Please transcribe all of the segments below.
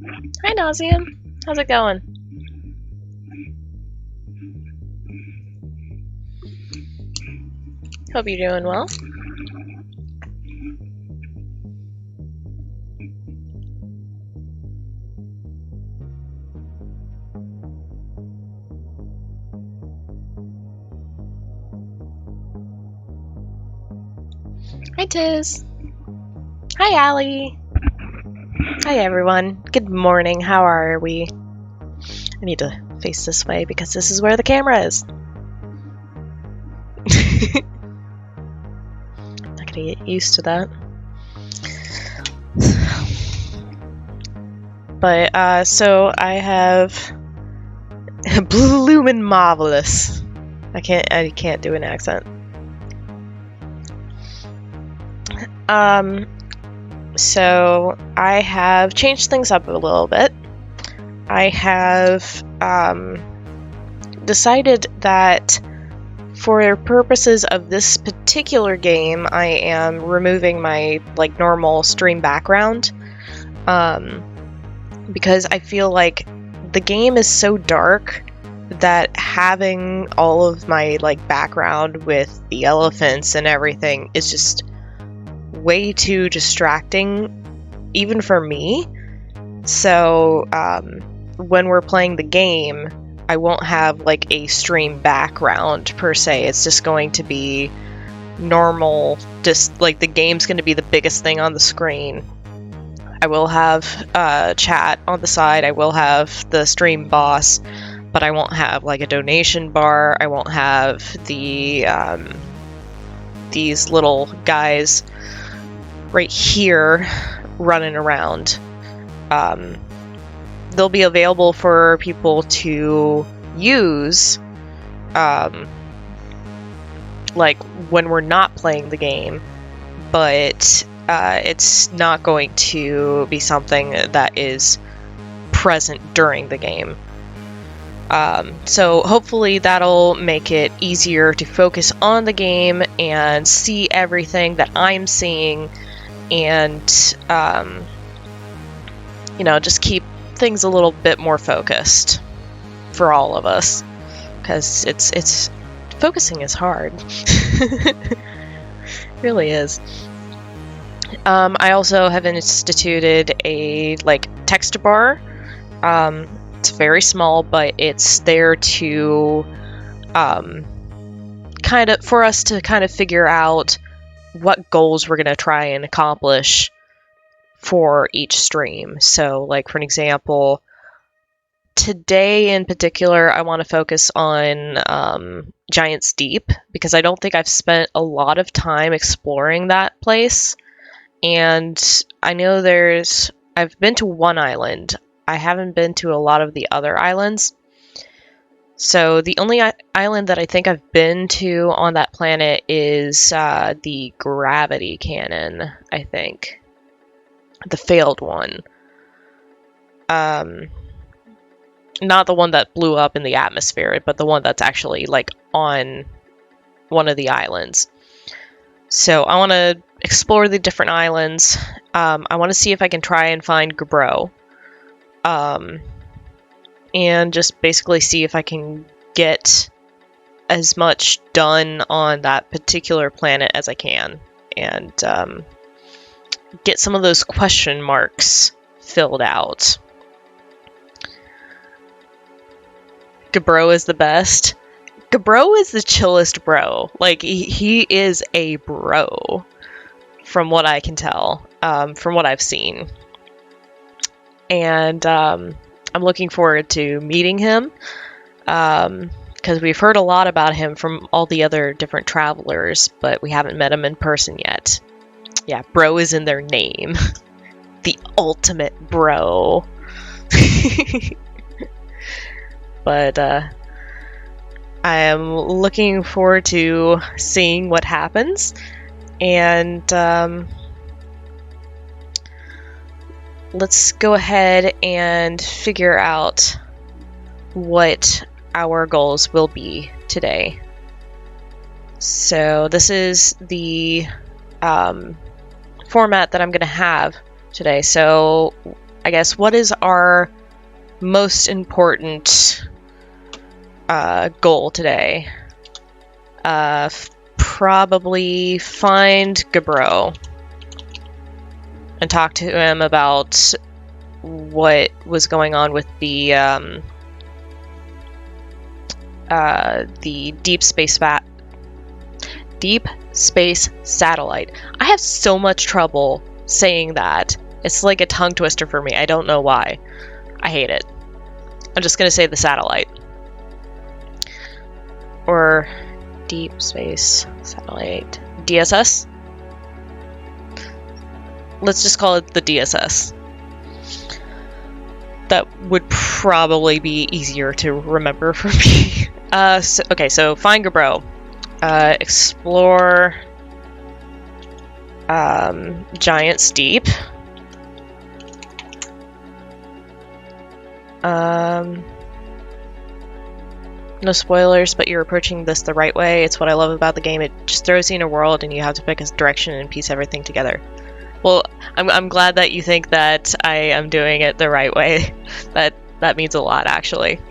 Hi, Nausea. How's it going? Hope you're doing well. Hi, Tiz. Hi, Allie. Hi, everyone. Good morning. How are we? I need to face this way because this is where the camera is. Not gonna get used to that. But, so I have Bloomin' Marvelous. I can't do an accent. So I have changed things up a little bit. I have decided that for purposes of this particular game, I am removing my normal stream background because I feel like the game is so dark that having all of my background with the elephants and everything is just way too distracting, even for me. So when we're playing the game, I won't have a stream background per se. It's just going to be normal, just the game's going to be the biggest thing on the screen. I will have chat on the side. I will have the stream boss, but I won't have a donation bar. I won't have the these little guys right here running around. They'll be available for people to use when we're not playing the game, but it's not going to be something that is present during the game. So hopefully that'll make it easier to focus on the game and see everything that I'm seeing, and just keep things a little bit more focused for all of us, because it's focusing is hard. It really is. I also have instituted a text bar. It's very small, but it's there to for us to figure out what goals we're going to try and accomplish for each stream. So for an example, today in particular, I want to focus on Giant's Deep, because I don't think I've spent a lot of time exploring that place. And I know I've been to one island. I haven't been to a lot of the other islands. So the only island that I think I've been to on that planet is the Gravity Cannon, I think. The failed one. Not the one that blew up in the atmosphere, but the one that's actually on one of the islands. So I want to explore the different islands. I want to see if I can try and find Gabro. And just basically see if I can get as much done on that particular planet as I can. And get some of those question marks filled out. Gabro is the best. Gabro is the chillest bro. He is a bro, from what I can tell, from what I've seen. And I'm looking forward to meeting him, because we've heard a lot about him from all the other different travelers, but we haven't met him in person yet. Yeah, bro is in their name. The ultimate bro. But I am looking forward to seeing what happens, and let's go ahead and figure out what our goals will be today. So this is the format that I'm going to have today. So I guess, what is our most important goal today? Probably find Gabro and talk to him about what was going on with the deep space satellite. I have so much trouble saying that. It's like a tongue twister for me. I don't know why. I hate it. I'm just gonna say the satellite. Or deep space satellite. DSS? Let's just call it the DSS. That would probably be easier to remember for me. So find Gabro. Explore Giant's Deep. No spoilers, but you're approaching this the right way. It's what I love about the game. It just throws you in a world and you have to pick a direction and piece everything together. Well, I'm glad that you think that I am doing it the right way. That means a lot, actually.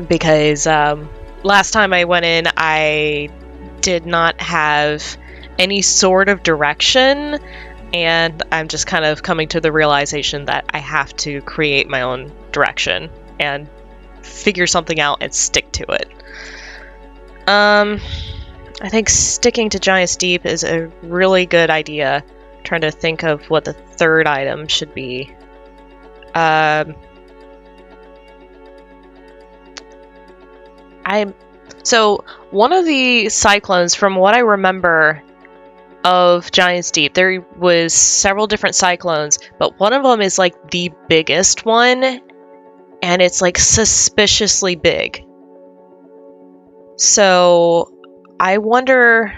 Because last time I went in, I did not have any sort of direction, and I'm just kind of coming to the realization that I have to create my own direction and figure something out and stick to it. I think sticking to Giant's Deep is a really good idea. I'm trying to think of what the third item should be. So one of the cyclones, from what I remember of Giant's Deep, there was several different cyclones, but one of them is like the biggest one, and it's like suspiciously big. So I wonder,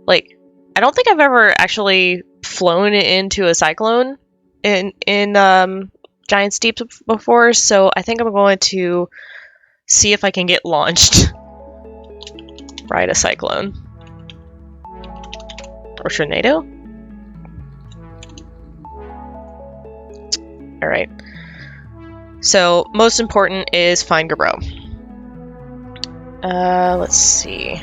like, I don't think I've ever actually flown into a cyclone in Giant's Deep before, so I think I'm going to see if I can get launched. Ride a cyclone. Or tornado? Alright. So, most important is find Gabro. Let's see.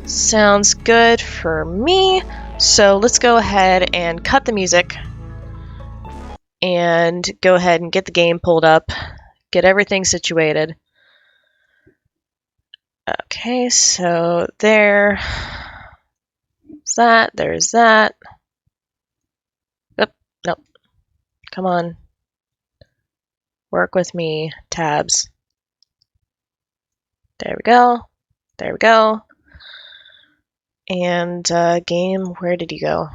Sounds good for me. So, let's go ahead and cut the music. And go ahead and get the game pulled up. Get everything situated. Okay, so there's that. Nope. Come on. Work with me, tabs. There we go. And game, where did you go?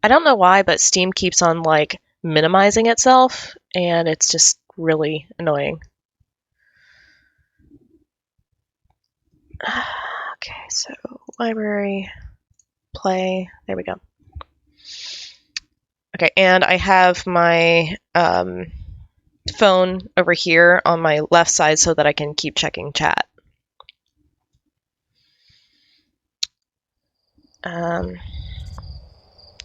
I don't know why, but Steam keeps on like minimizing itself, and it's just really annoying. Okay, so library, play, there we go. Okay, and I have my phone over here on my left side so that I can keep checking chat.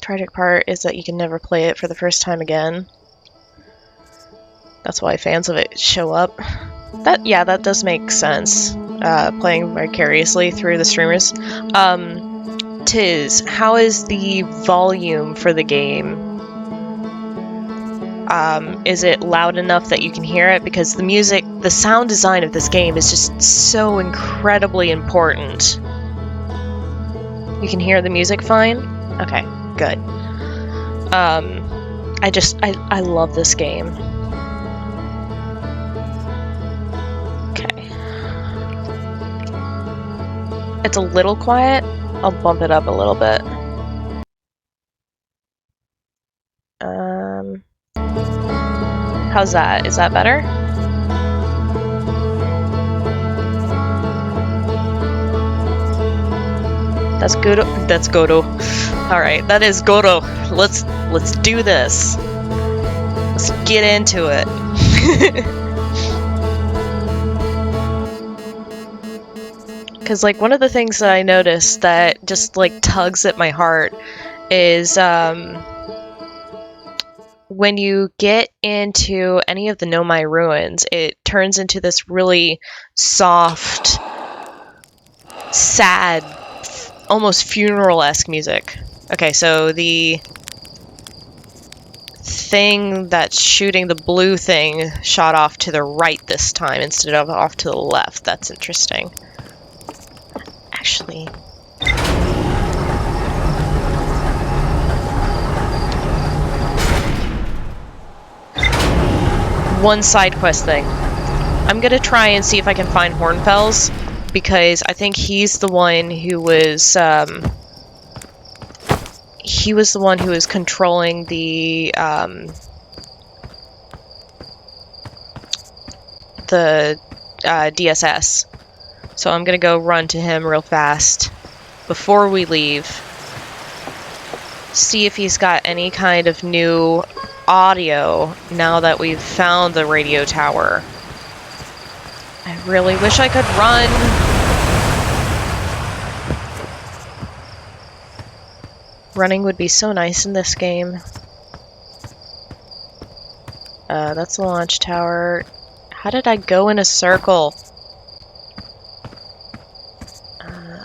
Tragic part is that you can never play it for the first time again. That's why fans of it show up. That does make sense. Playing vicariously through the streamers. Tiz, how is the volume for the game? Is it loud enough that you can hear it? Because the sound design of this game is just so incredibly important. You can hear the music fine? Okay, good. I love this game. Okay. It's a little quiet. I'll bump it up a little bit. How's that? Is that better? That's good. That's Godo. All right, that is Godo. Let's do this. Let's get into it. Because like one of the things that I noticed that just like tugs at my heart is when you get into any of the Nomai ruins, it turns into this really soft, sad, almost funeral-esque music. Okay, so the thing that's shooting the blue thing shot off to the right this time instead of off to the left. That's interesting. Actually... one side quest thing. I'm gonna try and see if I can find Hornfels, because I think he's the one who was, controlling the DSS. So I'm gonna go run to him real fast before we leave. See if he's got any kind of new audio now that we've found the radio tower. I really wish I could run. Running would be so nice in this game. That's the launch tower. How did I go in a circle?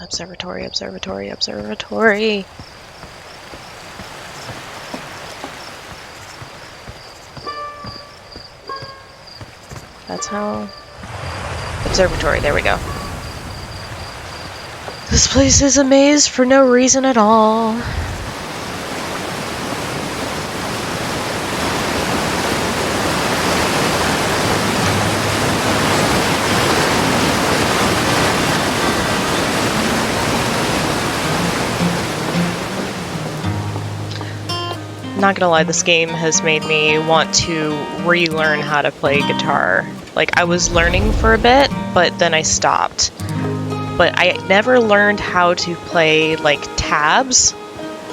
Observatory, observatory, observatory. That's how... observatory, there we go. This place is a maze for no reason at all. Not gonna lie, this game has made me want to relearn how to play guitar. Like, I was learning for a bit, but then I stopped. But I never learned how to play, like, tabs,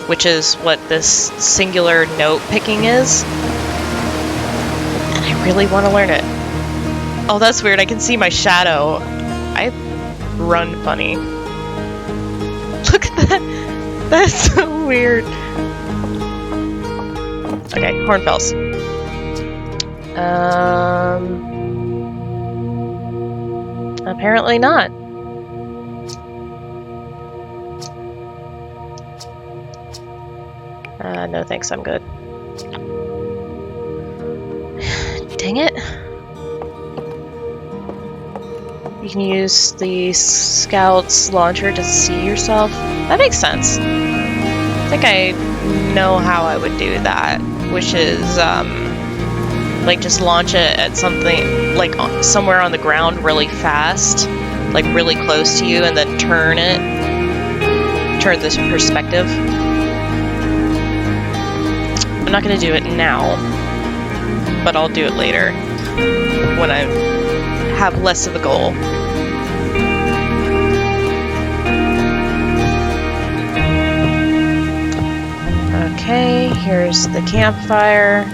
which is what this singular note picking is. And I really want to learn it. Oh, that's weird. I can see my shadow. I run funny. Look at that. That's so weird. Okay, Hornfels. Apparently not. No thanks, I'm good. Dang it. You can use the scout's launcher to see yourself. That makes sense. I think I know how I would do that, which is, like, just launch it at something, like, somewhere on the ground really fast, like, really close to you, and then turn this perspective. I'm not gonna do it now, but I'll do it later, when I have less of a goal. Okay, here's the campfire.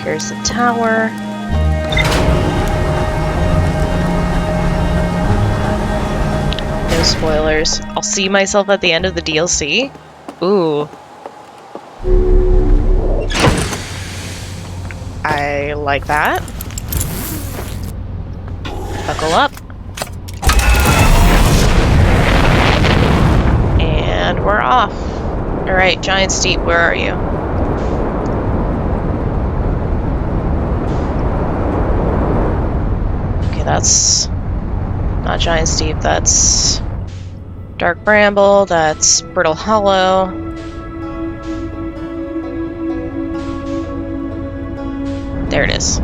Here's the tower. No spoilers. I'll see myself at the end of the DLC. Ooh. I like that. Buckle up. And we're off. Alright, Giant Steep, where are you? Okay, that's not Giant Steep, that's Dark Bramble, that's Brittle Hollow. There it is.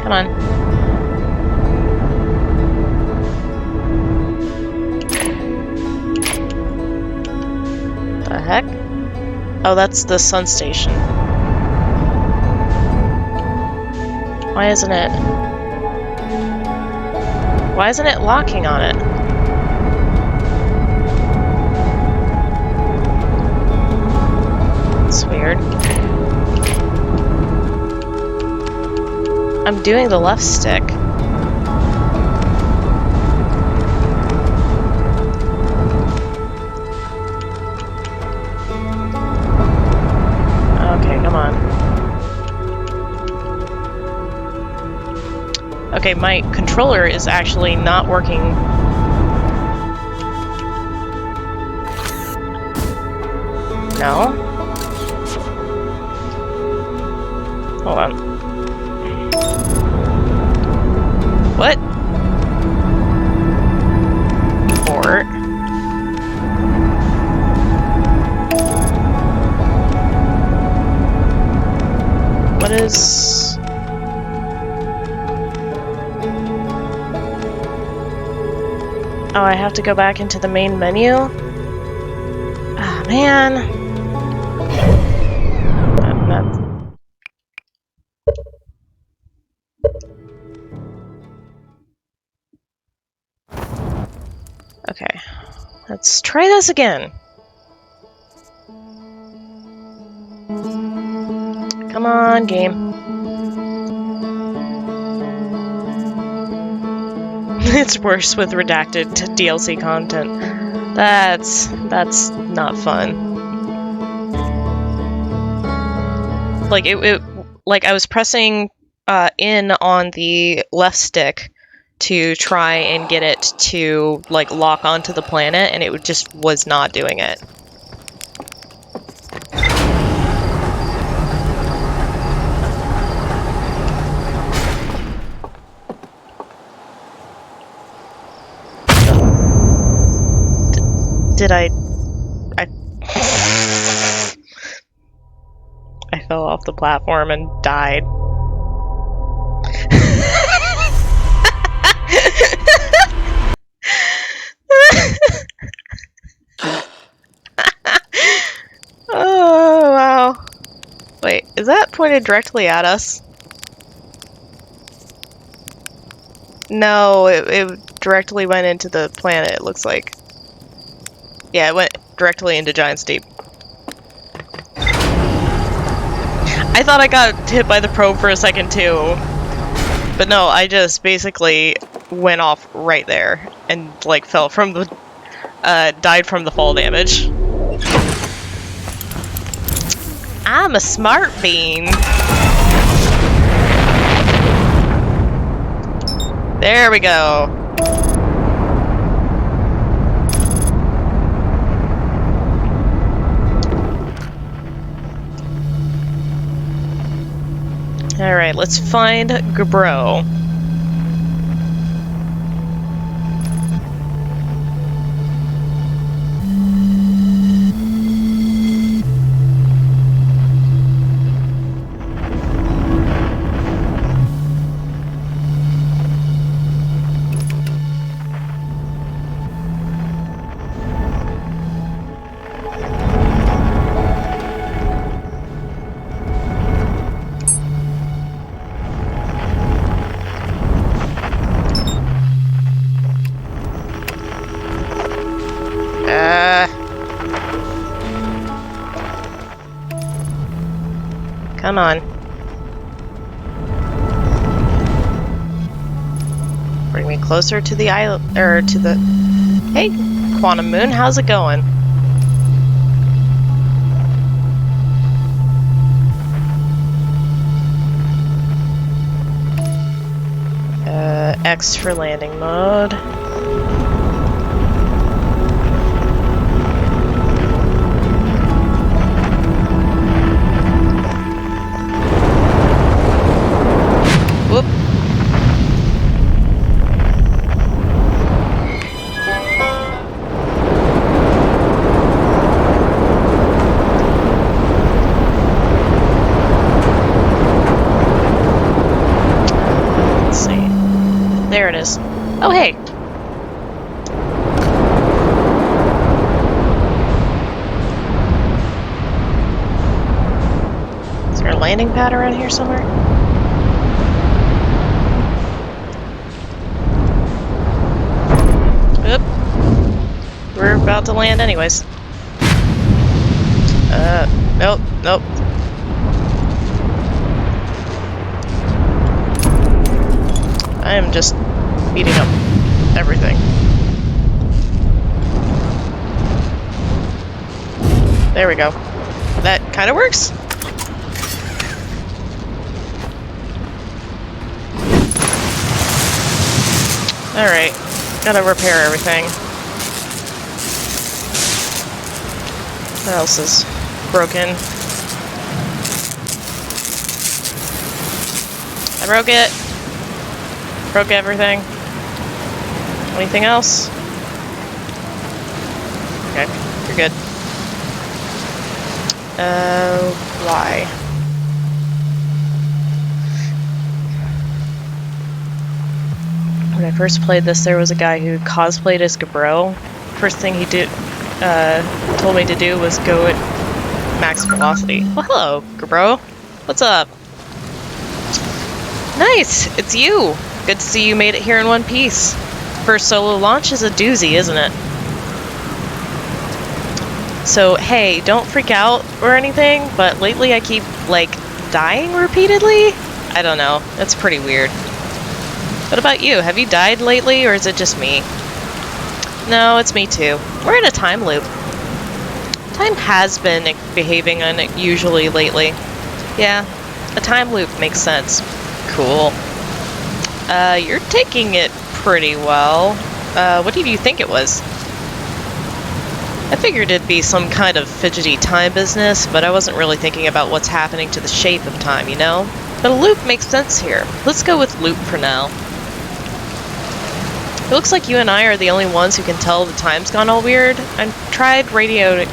Come on. The heck? Oh, that's the sun station. Why isn't it locking on it? It's weird. I'm doing the left stick. Okay, my controller is actually not working. No? Hold on. What? Port. What is... Oh, I have to go back into the main menu? Ah, man. Okay. Let's try this again. Come on, game. It's worse with redacted DLC content. That's not fun. Like like I was pressing in on the left stick to try and get it to like lock onto the planet, and it just was not doing it. Did I fell off the platform and died. Oh, wow. Wait, is that pointed directly at us? No, it directly went into the planet, it looks like. Yeah, it went directly into Giant's Deep. I thought I got hit by the probe for a second too. But no, I just basically went off right there and like fell from the died from the fall damage. I'm a smart bean. There we go. Alright, let's find Gabro. Come on. Bring me closer to the island, or to the... Hey, Quantum Moon, how's it going? X for landing mode. Whoop. Let's see. There it is. Oh, hey! Is there a landing pad around here somewhere? Oop. We're about to land anyways. Nope, nope. I am just beating up everything. There we go. That kind of works. Alright, gotta repair everything. What else is broken? I broke it. Broke everything. Anything else? Okay, you're good. Why? When I first played this, there was a guy who cosplayed as Gabro. First thing he did, told me to do was go at max velocity. Well, hello, Gabro. What's up? Nice, it's you. Good to see you made it here in one piece. First solo launch is a doozy, isn't it? So, hey, don't freak out or anything, but lately I keep, like, dying repeatedly? I don't know. That's pretty weird. What about you? Have you died lately, or is it just me? No, it's me too. We're in a time loop. Time has been behaving unusually lately. Yeah, a time loop makes sense. Cool. You're taking it pretty well. What did you think it was? I figured it'd be some kind of fidgety time business, but I wasn't really thinking about what's happening to the shape of time, you know? But a loop makes sense here. Let's go with loop for now. It looks like you and I are the only ones who can tell the time's gone all weird. I tried radioing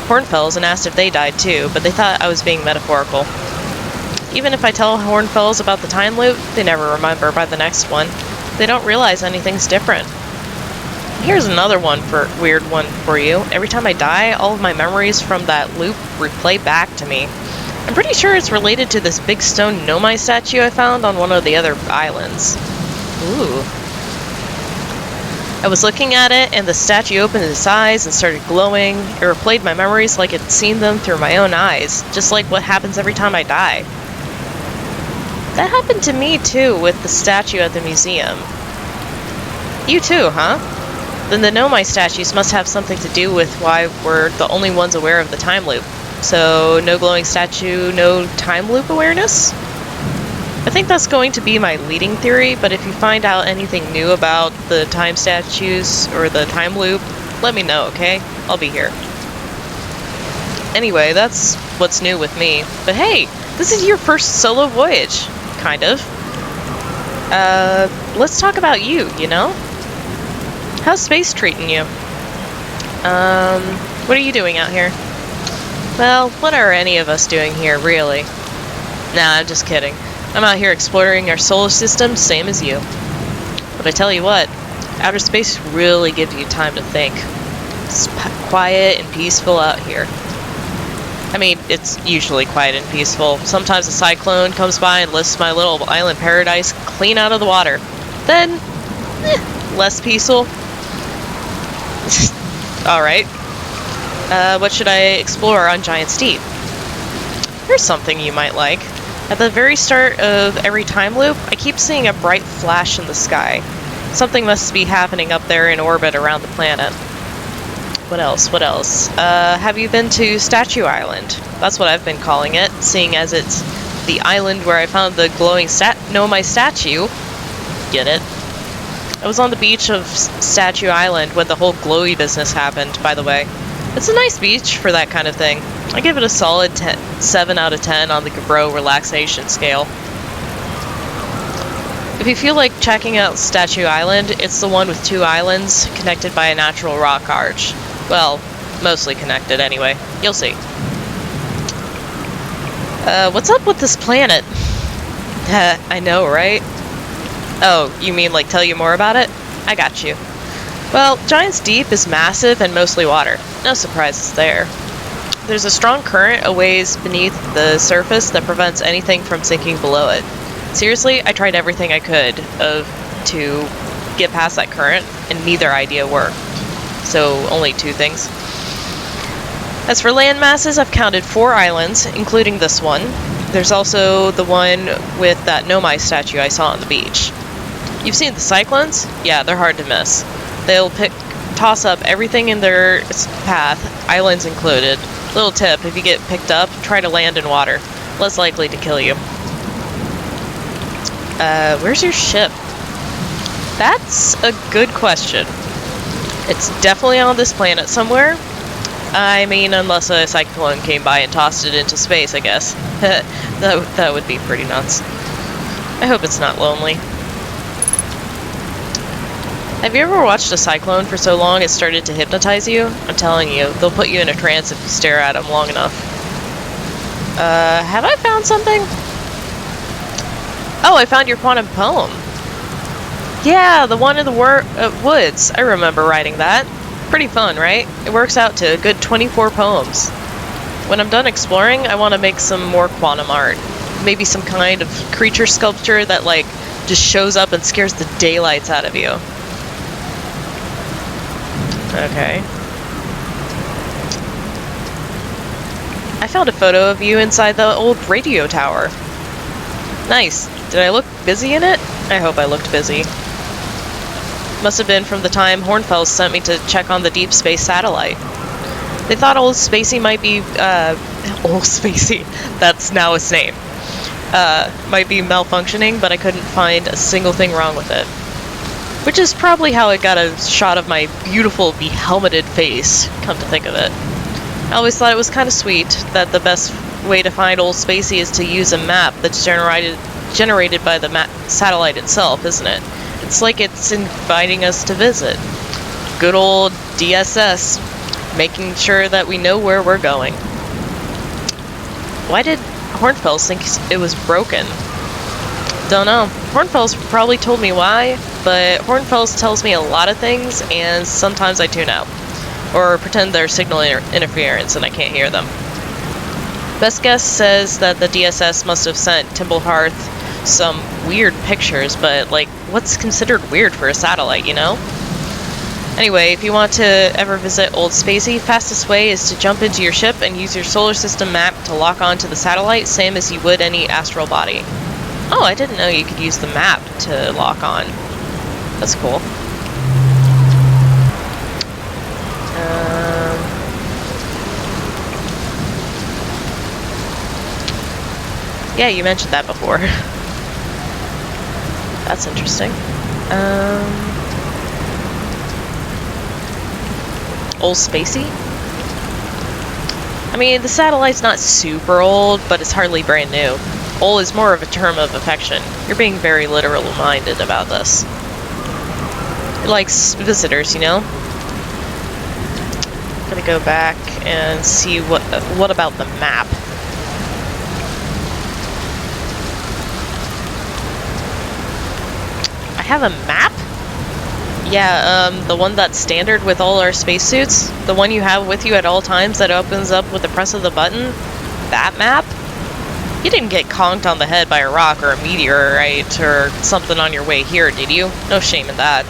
Hornfells and asked if they died too, but they thought I was being metaphorical. Even if I tell Hornfells about the time loop, they never remember by the next one. They don't realize anything's different. Here's another weird one for you. Every time I die, all of my memories from that loop replay back to me. I'm pretty sure it's related to this big stone Nomai statue I found on one of the other islands. Ooh. I was looking at it, and the statue opened its eyes and started glowing. It replayed my memories like I'd seen them through my own eyes, just like what happens every time I die. That happened to me too, with the statue at the museum. You too, huh? Then the Nomai statues must have something to do with why we're the only ones aware of the time loop. So, no glowing statue, no time loop awareness? I think that's going to be my leading theory, but if you find out anything new about the time statues or the time loop, let me know, okay? I'll be here. Anyway, that's what's new with me. But hey, this is your first solo voyage. Kind of. Let's talk about you, you know? How's space treating you? What are you doing out here? Well, what are any of us doing here, really? Nah, I'm just kidding. I'm out here exploring our solar system, same as you. But I tell you what, outer space really gives you time to think. It's quiet and peaceful out here. I mean, it's usually quiet and peaceful. Sometimes a cyclone comes by and lifts my little island paradise clean out of the water. Then, less peaceful. Alright. What should I explore on Giant's Deep? Here's something you might like. At the very start of every time loop, I keep seeing a bright flash in the sky. Something must be happening up there in orbit around the planet. What else? What else? Have you been to Statue Island? That's what I've been calling it, seeing as it's the island where I found the glowing Nomai statue. Get it? I was on the beach of Statue Island when the whole glowy business happened, by the way. It's a nice beach for that kind of thing. I give it a solid 7 out of 10 on the Gabro relaxation scale. If you feel like checking out Statue Island, it's the one with 2 islands connected by a natural rock arch. Well, mostly connected anyway. You'll see. What's up with this planet? I know, right? Oh, you mean like tell you more about it? I got you. Well, Giant's Deep is massive and mostly water. No surprises there. There's a strong current a ways beneath the surface that prevents anything from sinking below it. Seriously, I tried everything I could to get past that current, and neither idea worked. So, only 2 things. As for land masses, I've counted 4 islands, including this one. There's also the one with that Nomai statue I saw on the beach. You've seen the cyclones? Yeah, they're hard to miss. They'll toss up everything in their path, islands included. Little tip, if you get picked up, try to land in water. Less likely to kill you. Where's your ship? That's a good question. It's definitely on this planet somewhere. I mean, unless a cyclone came by and tossed it into space, I guess. that would be pretty nuts. I hope it's not lonely. Have you ever watched a cyclone for so long it started to hypnotize you? I'm telling you, they'll put you in a trance if you stare at them long enough. Have I found something? Oh, I found your quantum poem. Yeah, the one in the woods. I remember writing that. Pretty fun, right? It works out to a good 24 poems. When I'm done exploring, I want to make some more quantum art. Maybe some kind of creature sculpture that, like, just shows up and scares the daylights out of you. Okay. I found a photo of you inside the old radio tower. Nice. Did I look busy in it? I hope I looked busy. Must have been from the time Hornfels sent me to check on the deep space satellite. They thought Old Spacey might be, Old Spacey, that's now his name, might be malfunctioning, but I couldn't find a single thing wrong with it. Which is probably how it got a shot of my beautiful, behelmeted face, come to think of it. I always thought it was kind of sweet that the best way to find Old Spacey is to use a map that's generated by the satellite itself, isn't it? It's like it's inviting us to visit. Good old DSS, making sure that we know where we're going. Why did Hornfels think it was broken? Don't know. Hornfels probably told me why, but Hornfels tells me a lot of things, and sometimes I tune out. Or pretend they're signal interference and I can't hear them. Best guess says that the DSS must have sent Timblehearth some weird pictures, but, like, what's considered weird for a satellite, you know? Anyway, if you want to ever visit Old Spacey, fastest way is to jump into your ship and use your solar system map to lock onto the satellite, same as you would any astral body. Oh, I didn't know you could use the map to lock on. That's cool. Yeah, you mentioned that before. That's interesting. Old Spacey? I mean, the satellite's not super old, but it's hardly brand new. Old is more of a term of affection. You're being very literal-minded about this. It likes visitors, you know? I'm gonna go back and see what about the map. I have a map? Yeah, the one that's standard with all our spacesuits? The one you have with you at all times that opens up with the press of the button? That map? You didn't get conked on the head by a rock or a meteorite or something on your way here, did you? No shame in that.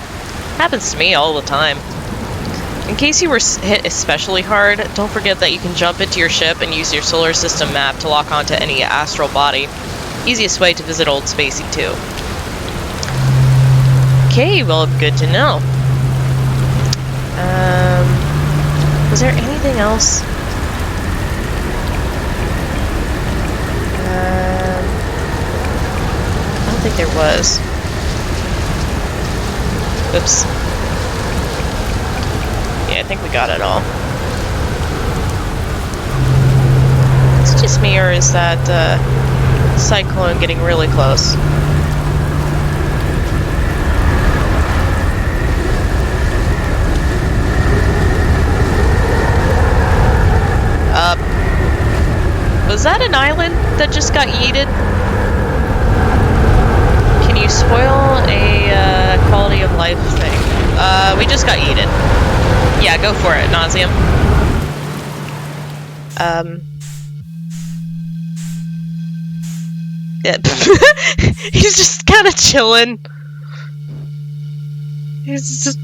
Happens to me all the time. In case you were hit especially hard, don't forget that you can jump into your ship and use your solar system map to lock onto any astral body. Easiest way to visit Old Spacey, too. Okay, well, good to know. Was there anything else? I don't think there was. Oops. Yeah, I think we got it all. Is it just me, or is that cyclone getting really close? Was that an island that just got yeeted? Can you spoil a quality of life thing? We just got yeeted. Yeah, go for it, Nauseam. Yeah. He's just kind of chilling. He's just...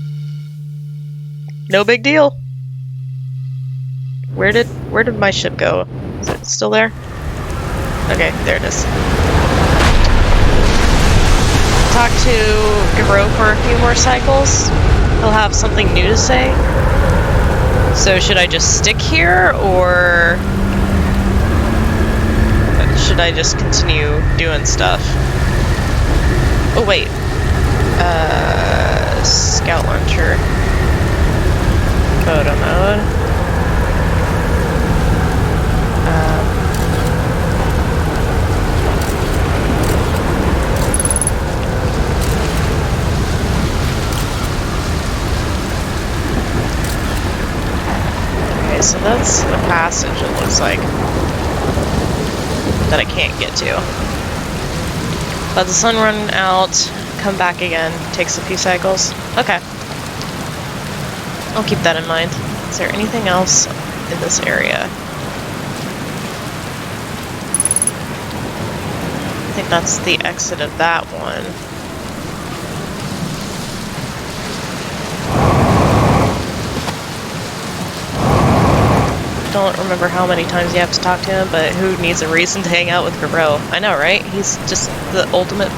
no big deal. Where did my ship go? Is it still there? Okay, there it is. Talk to Garou for a few more cycles. He'll have something new to say. So should I just stick here, or should I just continue doing stuff? Oh, wait. Scout launcher. Photo mode. Okay, so that's a passage, it looks like, that I can't get to. Let the sun run out, come back again, takes a few cycles. Okay. I'll keep that in mind. Is there anything else in this area? I think that's the exit of that one. Don't remember how many times you have to talk to him, but who needs a reason to hang out with Bro? I know, right? He's just the ultimate...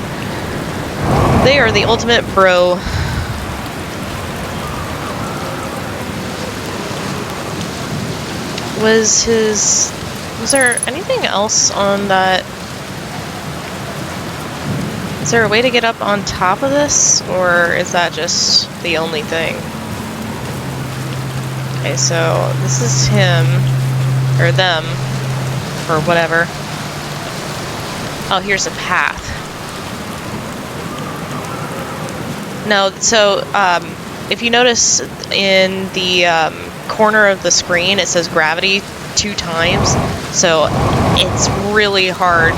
They are the ultimate bro. Was there anything else on that? Is there a way to get up on top of this, or is that just the only thing? Okay, so this is him, or them, or whatever. Oh, here's a path. No, so if you notice in the corner of the screen, it says gravity 2 times, so it's really hard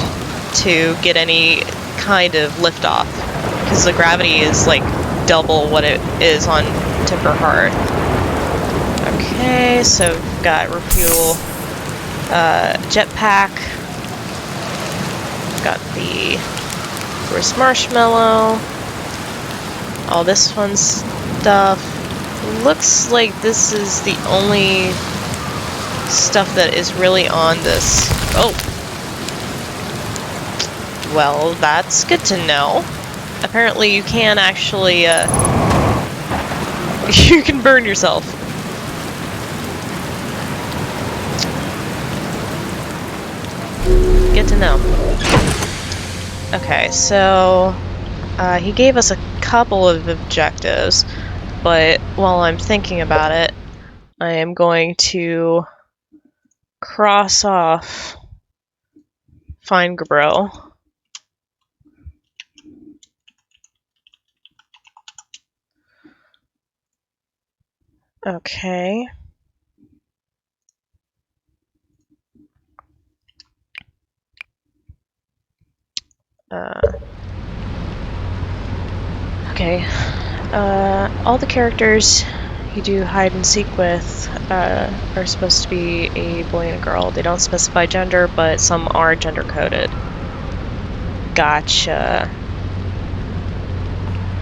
to get any kind of liftoff, because the gravity is like double what it is on Timber Hearth. Okay, so we've got refuel, jetpack, got the Bruce Marshmallow, all this fun stuff. Looks like this is the only stuff that is really on this. Oh. Well, that's good to know. Apparently you can actually, you can burn yourself. Good to know. Okay, so he gave us a couple of objectives, but while I'm thinking about it, I am going to cross off Find Gabro. Okay. Okay. All the characters you do hide and seek with are supposed to be a boy and a girl. They don't specify gender, but some are gender coded. Gotcha.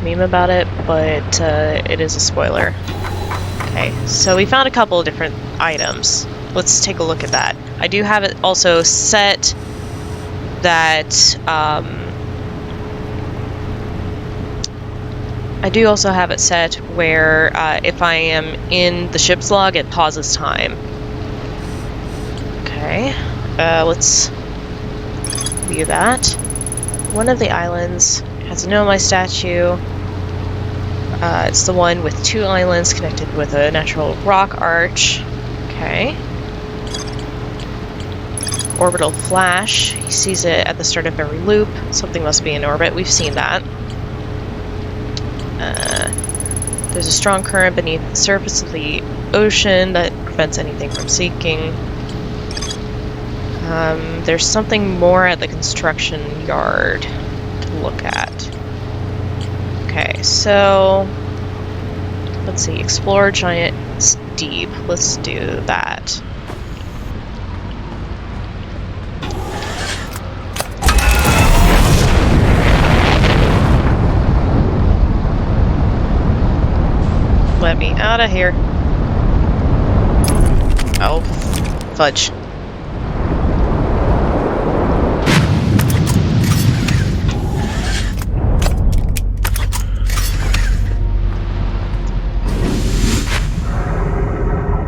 Meme about it, but it is a spoiler. Okay, so we found a couple of different items. Let's take a look at that. I do have it also set that I do also have it set where if I am in the ship's log, it pauses time. Okay, let's view that. One of the islands has a Nomai statue. It's the one with 2 islands connected with a natural rock arch. Okay. Orbital flash. He sees it at the start of every loop. Something must be in orbit. We've seen that. There's a strong current beneath the surface of the ocean that prevents anything from sinking. There's something more at the construction yard to look at. Okay, so let's see. Explore giant deep. Let's do that. Let me out of here. Oh, fudge.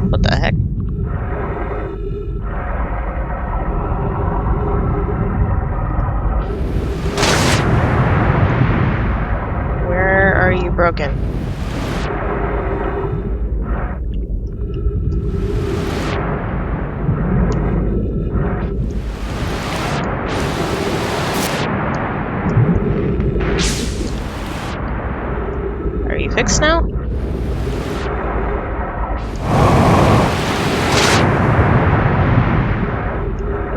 What the heck? fixed now?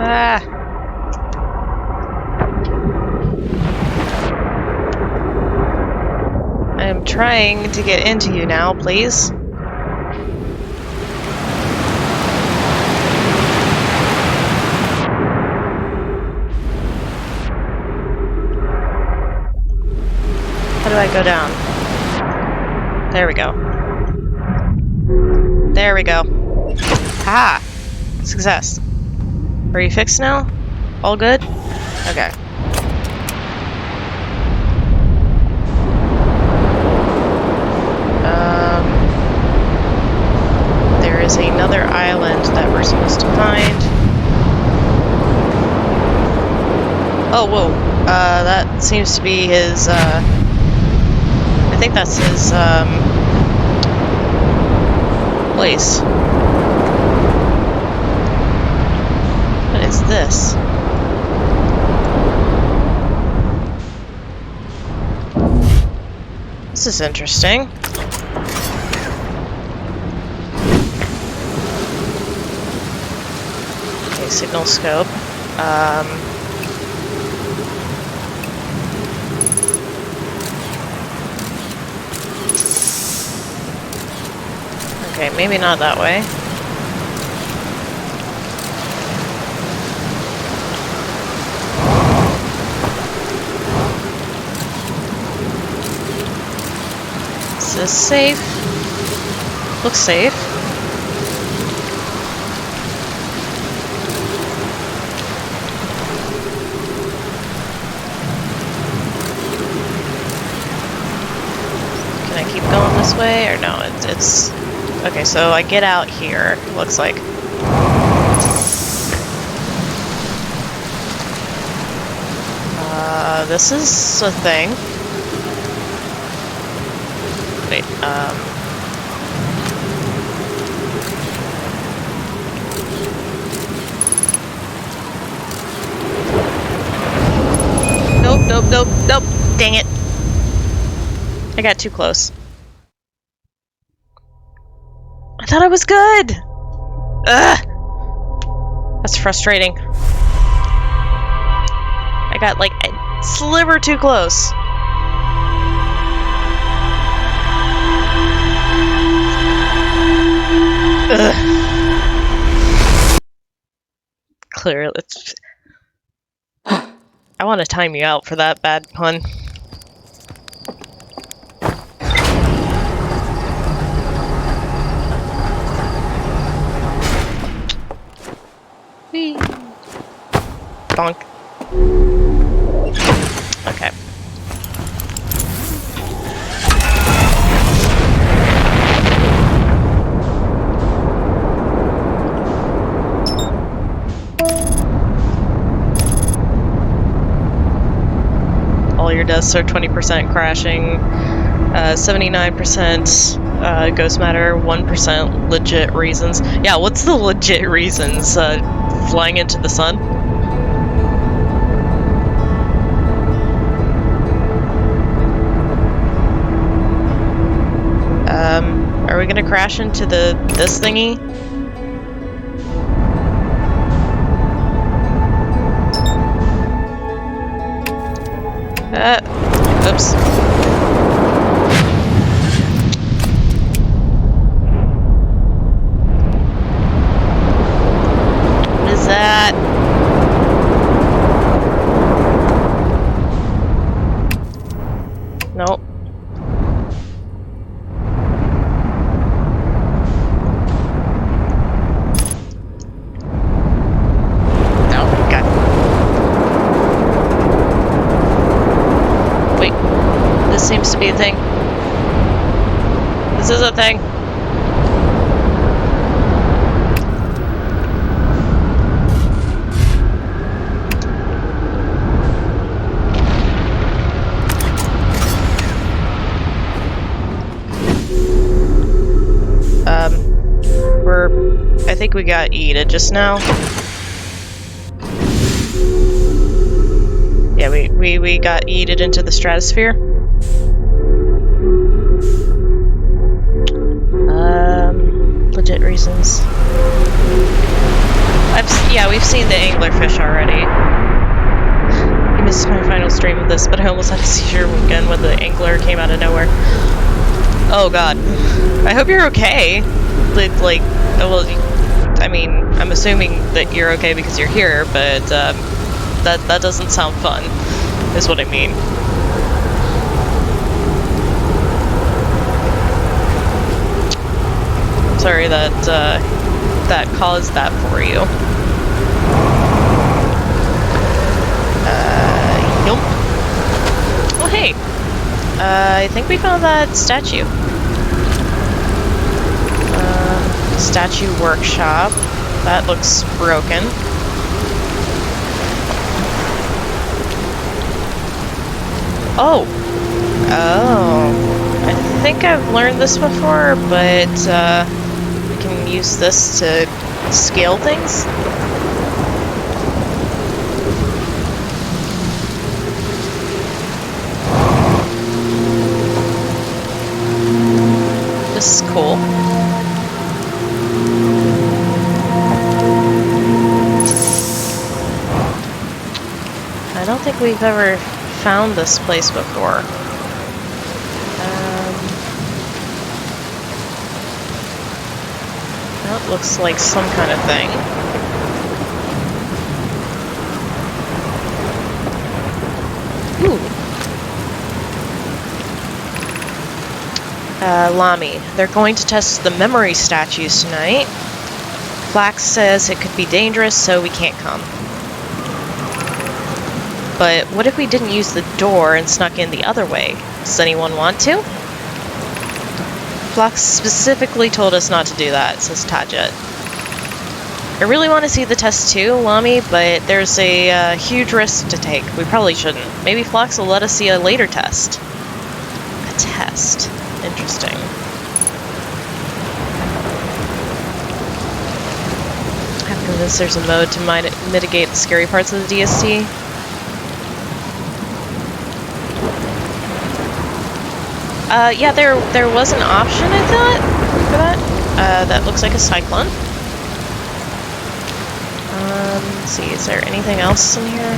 Ah. I am trying to get into you now, please. How do I go down? There we go. There we go. Ha! Success. Are you fixed now? All good? Okay. There is another island that we're supposed to find. Oh, whoa. That seems to be his, I think that's his, place. What is this? This is interesting. Okay, signal scope. Okay, maybe not that way. Is this safe? Looks safe. Can I keep going this way or no? It's okay, so I get out here, looks like. This is a thing. Wait, Nope, nope, nope, nope. Dang it. I got too close. I thought I was good! Ugh! That's frustrating. I got like a sliver too close. Ugh. Clearly, it's... I want to time you out for that bad pun. Whee. Bonk. Okay. All your deaths are 20% crashing, 79% ghost matter, 1% legit reasons. Yeah, what's the legit reasons? Flying into the sun? Are we gonna crash into this thingy? Oops. What is that? Nope. Seems to be a thing. This is a thing. I think we got yeeted just now. Yeah, we got yeeted into the stratosphere. reasons. Yeah, we've seen the anglerfish already. I missed my final stream of this, but I almost had a seizure again when the angler came out of nowhere. Oh god. I hope you're okay. Like, well, I mean, I'm assuming that you're okay because you're here, but that doesn't sound fun, is what I mean. I'm sorry that that caused that for you. Nope. Oh hey, I think we found that statue. Statue workshop. That looks broken. Oh. Oh. I think I've learned this before, but we can use this to scale things. This is cool. I don't think we've ever found this place before. That looks like some kind of thing. Ooh. Lami, they're going to test the memory statues tonight. Flax says it could be dangerous, so we can't come. But what if we didn't use the door and snuck in the other way? Does anyone want to? Flax specifically told us not to do that, says Tajet. I really want to see the test too, Lami, but there's a huge risk to take. We probably shouldn't. Maybe Flax will let us see a later test. A test. Interesting. I'm convinced there's a mode to mitigate the scary parts of the DST. Yeah, there was an option, I thought, for that. That looks like a cyclone. Let's see, is there anything else in here?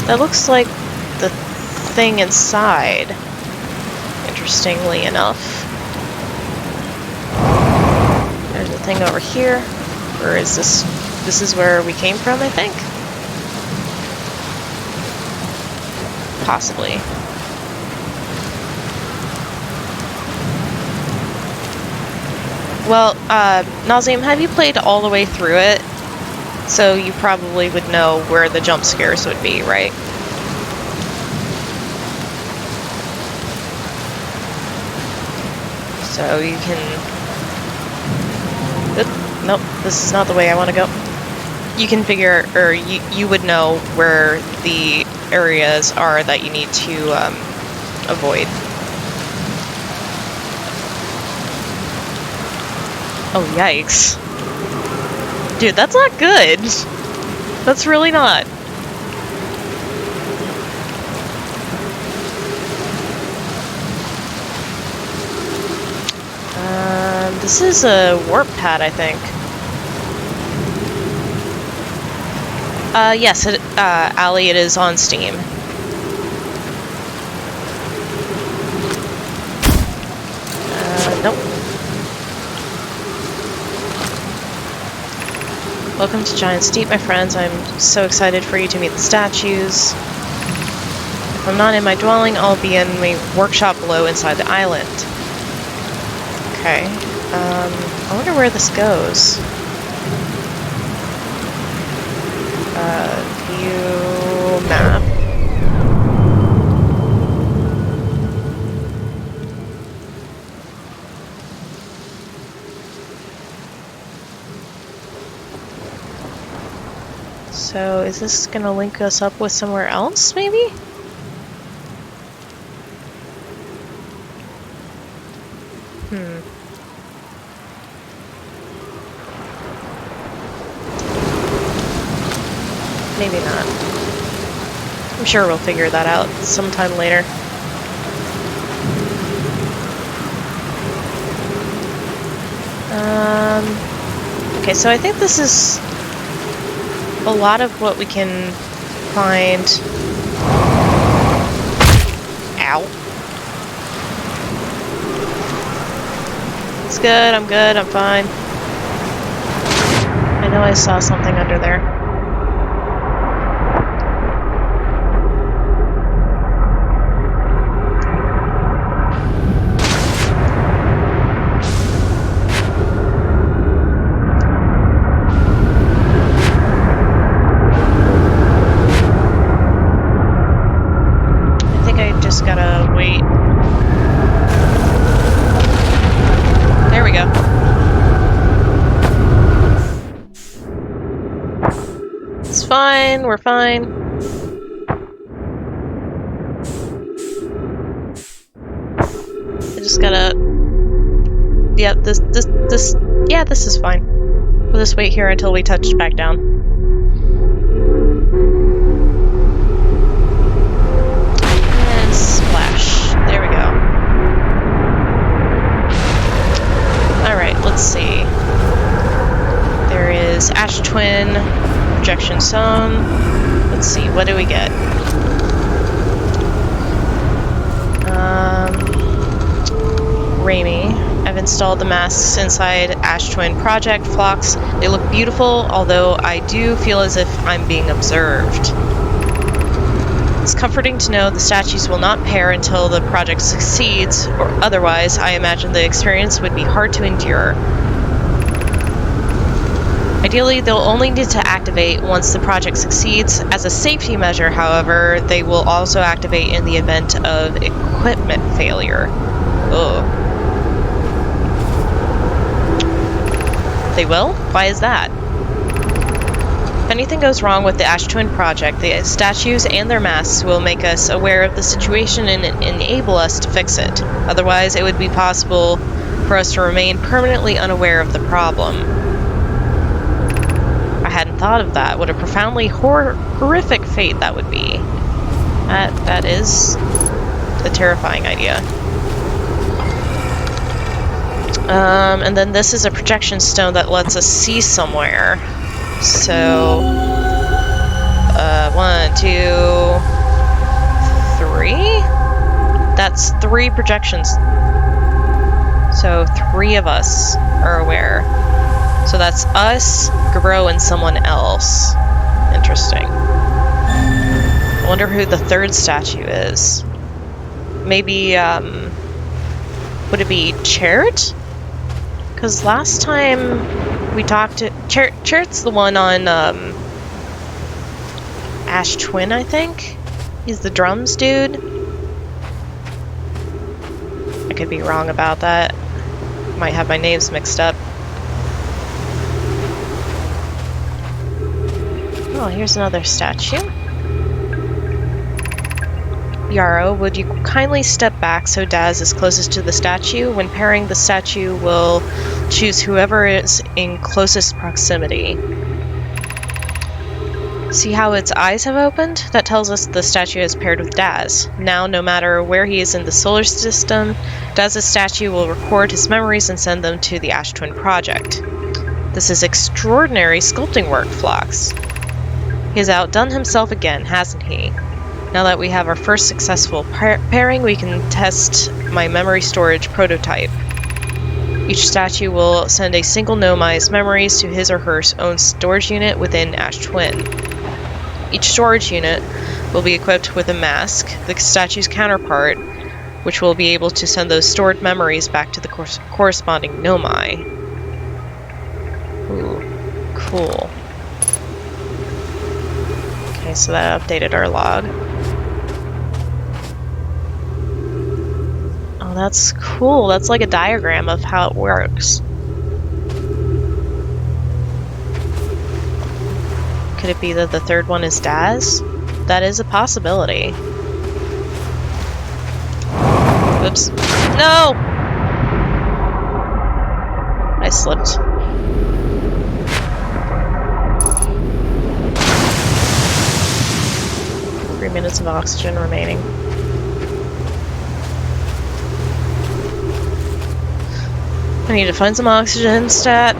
That looks like the thing inside, interestingly enough. There's a thing over here. Or is this is where we came from, I think? Possibly. Well, Nazim, have you played all the way through it? So you probably would know where the jump scares would be, right? So you can... Nope, this is not the way I want to go. You can figure, or you would know where the areas are that you need to avoid. Oh, yikes. Dude, that's not good. That's really not. This is a warp pad, I think. Yes, Allie, it is on Steam. Nope. Welcome to Giant Steep, my friends. I'm so excited for you to meet the statues. If I'm not in my dwelling, I'll be in my workshop below inside the island. Okay. I wonder where this goes. View map. So, is this gonna link us up with somewhere else, maybe? Maybe not. I'm sure we'll figure that out sometime later. Okay, so I think this is a lot of what we can find. Ow. It's good, I'm fine. I know I saw something under there. Just gotta wait. There we go. It's fine, we're fine. I just gotta... Yeah, this is fine. We'll just wait here until we touch back down. There we go. Alright, let's see. There is Ash Twin, Projection Zone. Let's see, what do we get? Raimi. I've installed the masks inside Ash Twin Project Phlox. They look beautiful, although I do feel as if I'm being observed. It's comforting to know the statues will not pair until the project succeeds, or otherwise I imagine the experience would be hard to endure. Ideally, they'll only need to activate once the project succeeds. As a safety measure, however, they will also activate in the event of equipment failure. Ugh. They will? Why is that? If anything goes wrong with the Ash Twin project, the statues and their masks will make us aware of the situation and enable us to fix it. Otherwise, it would be possible for us to remain permanently unaware of the problem. I hadn't thought of that. What a profoundly horrific fate that would be. That is a terrifying idea. And then this is a projection stone that lets us see somewhere. So, 1, 2, 3? That's 3 projections. So 3 of us are aware. So that's us, Gabro, and someone else. Interesting. I wonder who the 3rd statue is. Maybe, would it be Chert? Because last time we talked to... Chert's the one on, Ash Twin, I think? He's the drums dude? I could be wrong about that. Might have my names mixed up. Oh, here's another statue. Yarrow, would you kindly step back so Daz is closest to the statue? When pairing, the statue will choose whoever is in closest proximity. See how its eyes have opened? That tells us the statue is paired with Daz. Now, no matter where he is in the solar system, Daz's statue will record his memories and send them to the Ash Twin Project. This is extraordinary sculpting work, Phlox. He has outdone himself again, hasn't he? Now that we have our first successful pairing, we can test my memory storage prototype. Each statue will send a single Nomai's memories to his or her own storage unit within Ash Twin. Each storage unit will be equipped with a mask, the statue's counterpart, which will be able to send those stored memories back to the corresponding Nomai. Ooh, cool. Okay, so that updated our log. Oh, that's cool. That's like a diagram of how it works. Could it be that the 3rd one is Daz? That is a possibility. Oops. No! I slipped. Three minutes of oxygen remaining. I need to find some oxygen, stat.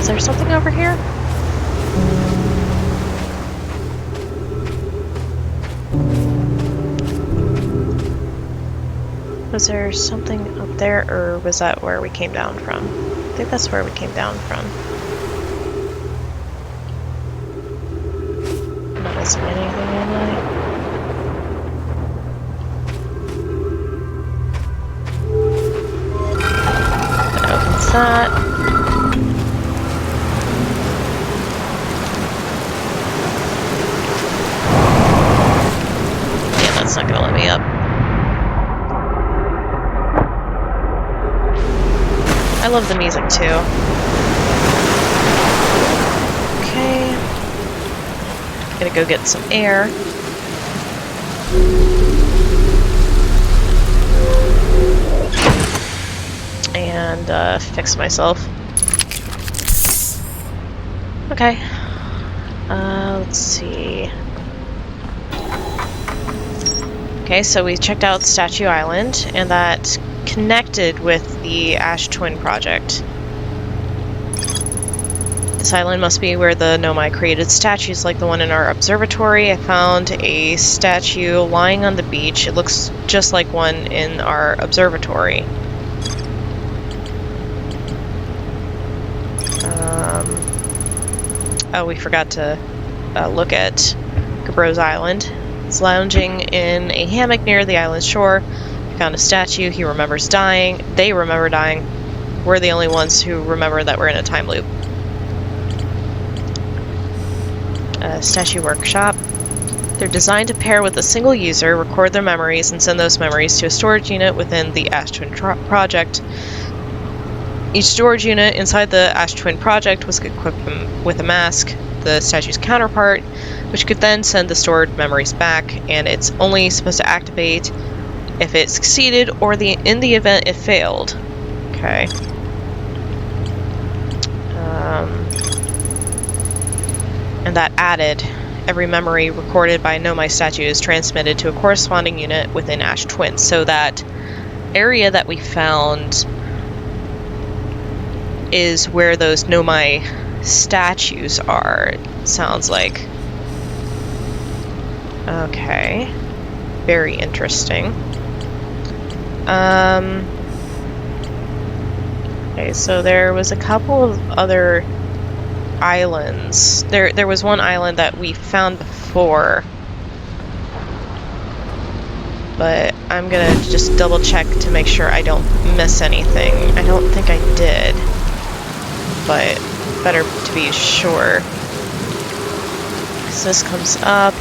Was there something over here? Was there something up there, or was that where we came down from? I think that's where we came down from. I'm not missing anything, am I? That opens that. Yeah, that's not gonna let me up. I love the music too. Okay. Gonna go get some air. And fix myself. Okay. Let's see. Okay, so we checked out Statue Island, and that connected with the Ash Twin project. This island must be where the Nomai created statues like the one in our observatory. I found a statue lying on the beach. It looks just like one in our observatory. Oh, we forgot to look at Gabro's Island. He's lounging in a hammock near the island's shore. He found a statue. He remembers dying. They remember dying. We're the only ones who remember that we're in a time loop. Statue workshop. They're designed to pair with a single user, record their memories, and send those memories to a storage unit within the Ash Twin project. Each storage unit inside the Ash Twin project was equipped with a mask, the statue's counterpart, which could then send the stored memories back, and it's only supposed to activate if it succeeded or in the event it failed. Okay. And that added, every memory recorded by Nomai statue is transmitted to a corresponding unit within Ash Twin. So that area that we found is where those Nomai statues are, it sounds like. Okay. Very interesting. Okay, so there was a couple of other islands. There was one island that we found before, but I'm gonna just double check to make sure I don't miss anything. I don't think I did, but better to be sure. So this comes up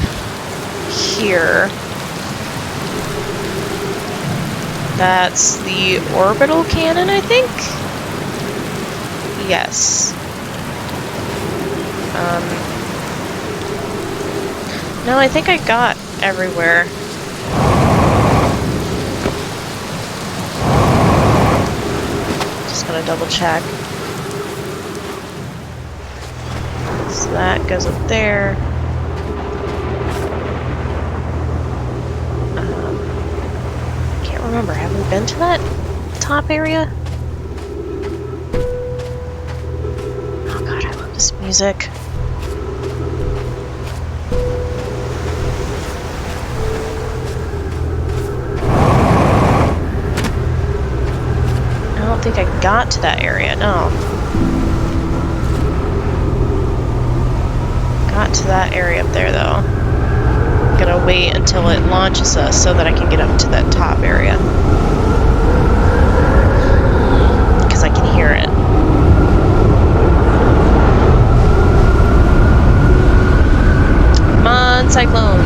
here. That's the orbital cannon, I think? Yes. No, I think I got everywhere. Just gonna double check. So that goes up there. Can't remember. Have we been to that top area? Oh god, I love this music. I don't think I got to that area, no. Got to that area up there, though. I'm gonna wait until it launches us so that I can get up to that top area. Because I can hear it. Come on, Cyclone!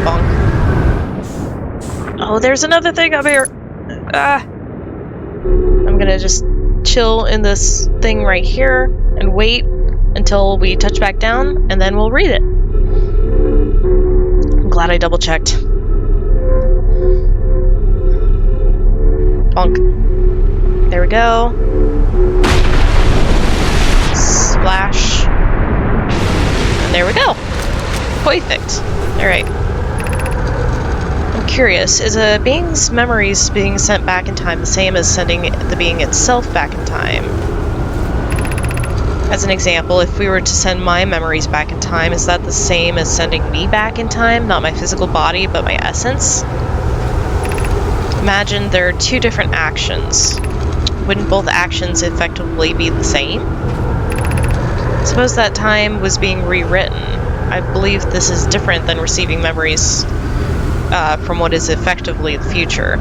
Bonk. Oh, there's another thing up here! Ah! I'm gonna just chill in this thing right here and wait until we touch back down, and then we'll read it. I'm glad I double checked. Bonk. There we go. Splash. And there we go. Perfect. Alright. I'm Curious, is a being's memories being sent back in time the same as sending the being itself back in time? As an example, if we were to send my memories back in time, is that the same as sending me back in time? Not my physical body, but my essence? Imagine there are two different actions. Wouldn't both actions effectively be the same? Suppose that time was being rewritten. I believe this is different than receiving memories from what is effectively the future.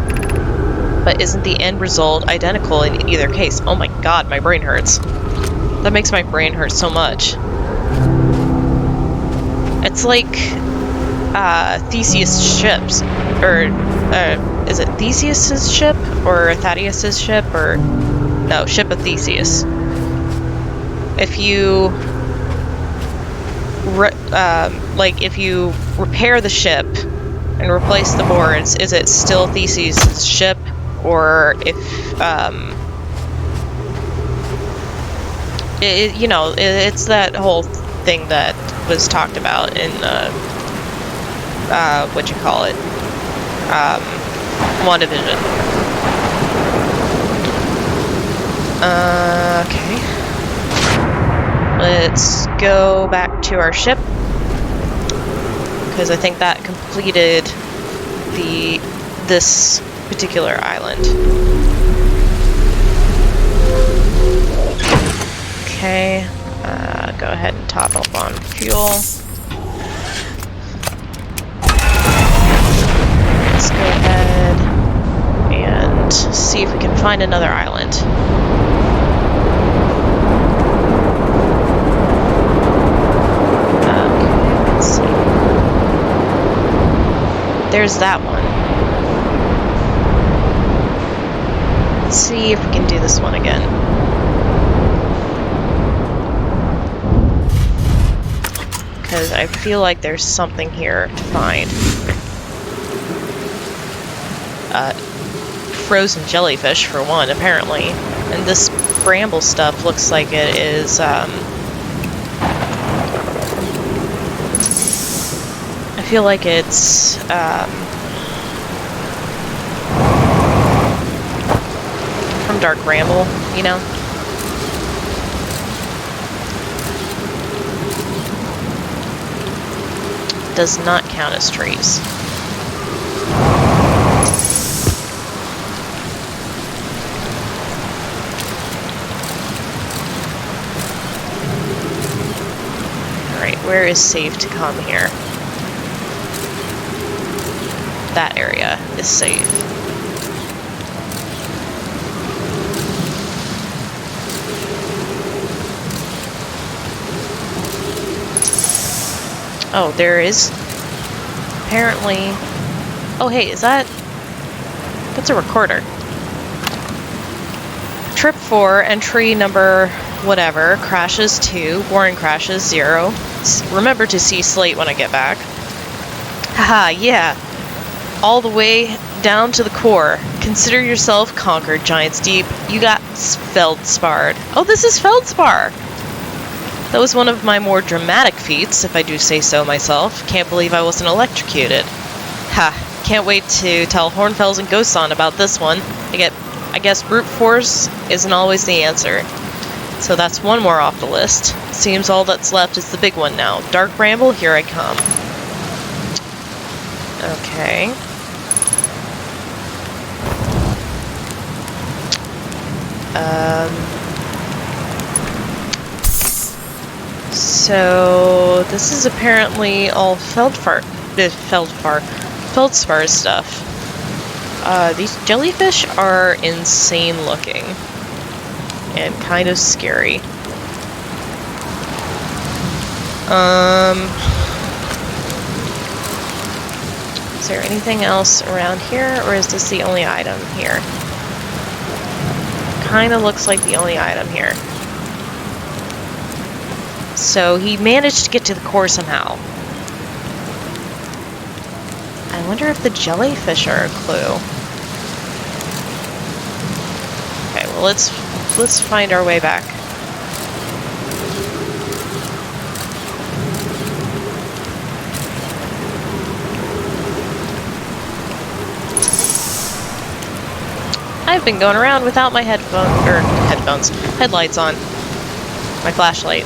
But isn't the end result identical in either case? Oh my god, my brain hurts. That makes my brain hurt so much. It's like Theseus' ships, or is it Theseus' ship or Thaddeus' ship, or no, ship of Theseus. If you if you repair the ship and replace the boards, is it still Theseus' ship, or if it's that whole thing that was talked about in WandaVision. Okay. Let's go back to our ship, because I think that completed this particular island. Okay, go ahead and top up on fuel. Let's go ahead and see if we can find another island. Okay, let's see. There's that one. Let's see if we can do this one again. Because I feel like there's something here to find. Frozen jellyfish, for one, apparently. And this bramble stuff looks like it is, I feel like it's, from Dark Bramble, you know? Does not count as trees. Alright, where is safe to come here? That area is safe. Oh, there is apparently... Oh, hey, is that... That's a recorder. Trip 4, entry number whatever, crashes 2, warning crashes 0. Remember to see Slate when I get back. Haha, yeah. All the way down to the core. Consider yourself conquered, Giants Deep. You got feldsparred. Oh, this is feldspar! That was one of my more dramatic feats, if I do say so myself. Can't believe I wasn't electrocuted. Ha, can't wait to tell Hornfells and Ghoson about this one. I guess brute force isn't always the answer. So that's one more off the list. Seems all that's left is the big one now. Dark Bramble, here I come. Okay. So this is apparently all feldspar stuff. These jellyfish are insane looking and kind of scary. Is there anything else around here, or is this the only item here? Kind of looks like the only item here. So he managed to get to the core somehow. I wonder if the jellyfish are a clue. Okay, well let's find our way back. I've been going around without my headlights on. My flashlight.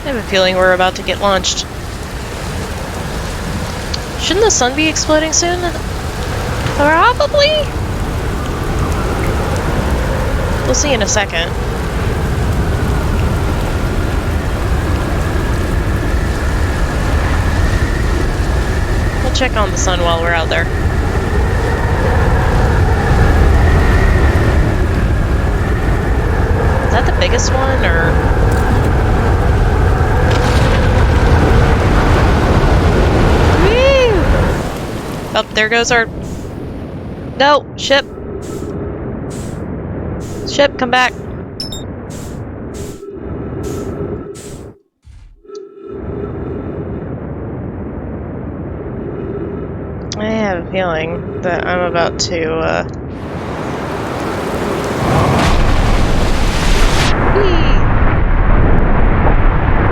I have a feeling we're about to get launched. Shouldn't the sun be exploding soon? Probably? We'll see in a second. We'll check on the sun while we're out there. Is that the biggest one, or...? Oh, there goes our... No! Ship! Ship, come back! I have a feeling that I'm about to, Whee!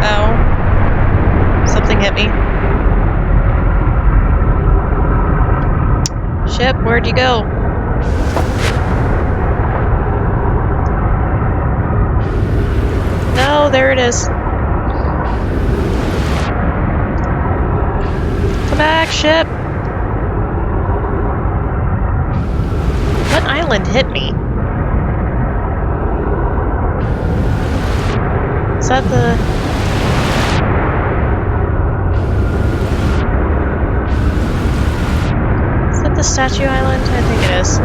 Oh. Something hit me. Ship, where'd you go? No, there it is. Come back, ship! What island hit me? Is that the... the Statue Island? I think it is.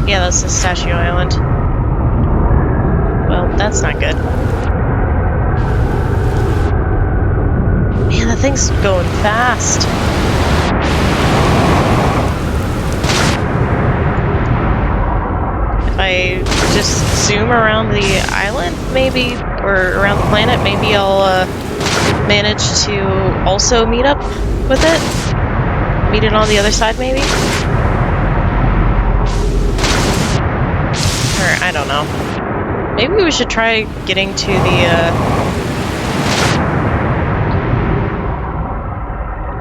Yeah, that's the Statue Island. Well, that's not good. Man, that thing's going fast. If I just zoom around the island, maybe, or around the planet, maybe I'll manage to also meet up with it? Meet it on the other side, maybe? Or, I don't know. Maybe we should try getting to the,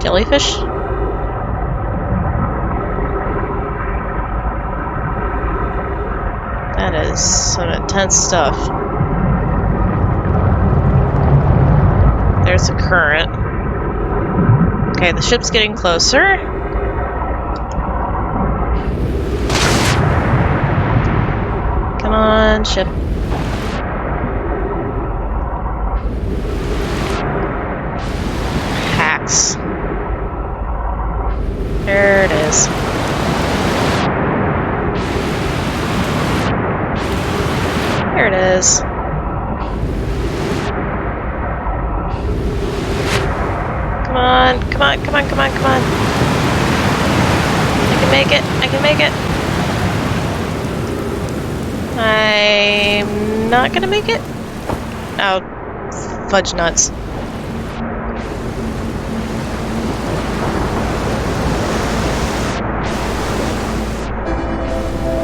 jellyfish? That is some intense stuff. There's a current. Okay, the ship's getting closer. Come on, ship. Hacks. There it is. There it is. Come on, come on, come on, come on, come on. I can make it, I can make it. I'm not gonna make it? Oh, fudge nuts. I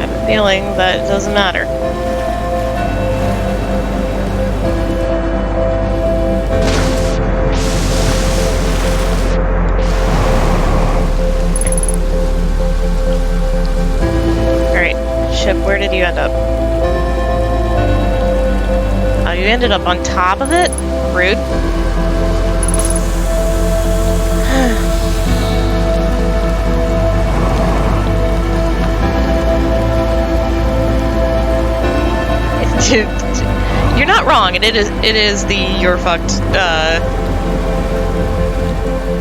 have a feeling that it doesn't matter. Ship, where did you end up? Oh, you ended up on top of it? Rude. You're not wrong, and it is the you're fucked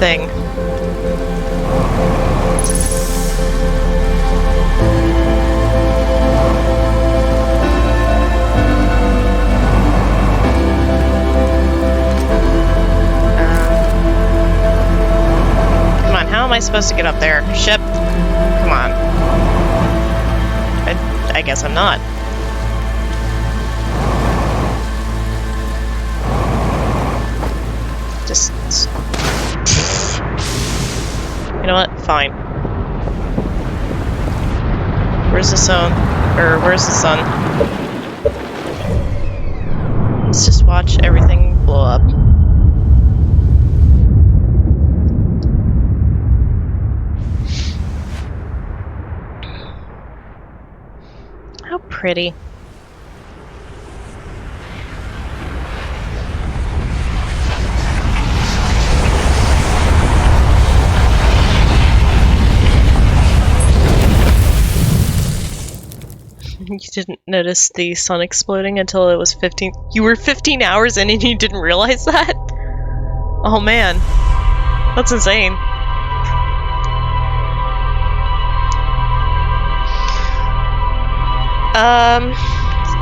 thing. How am I supposed to get up there? Ship? Come on. I guess I'm not. Just... You know what? Fine. Where's the zone? Or where's the sun? Let's just watch everything blow up. How pretty. You didn't notice the sun exploding until it was 15. You were 15 hours in and you didn't realize that? Oh man. That's insane.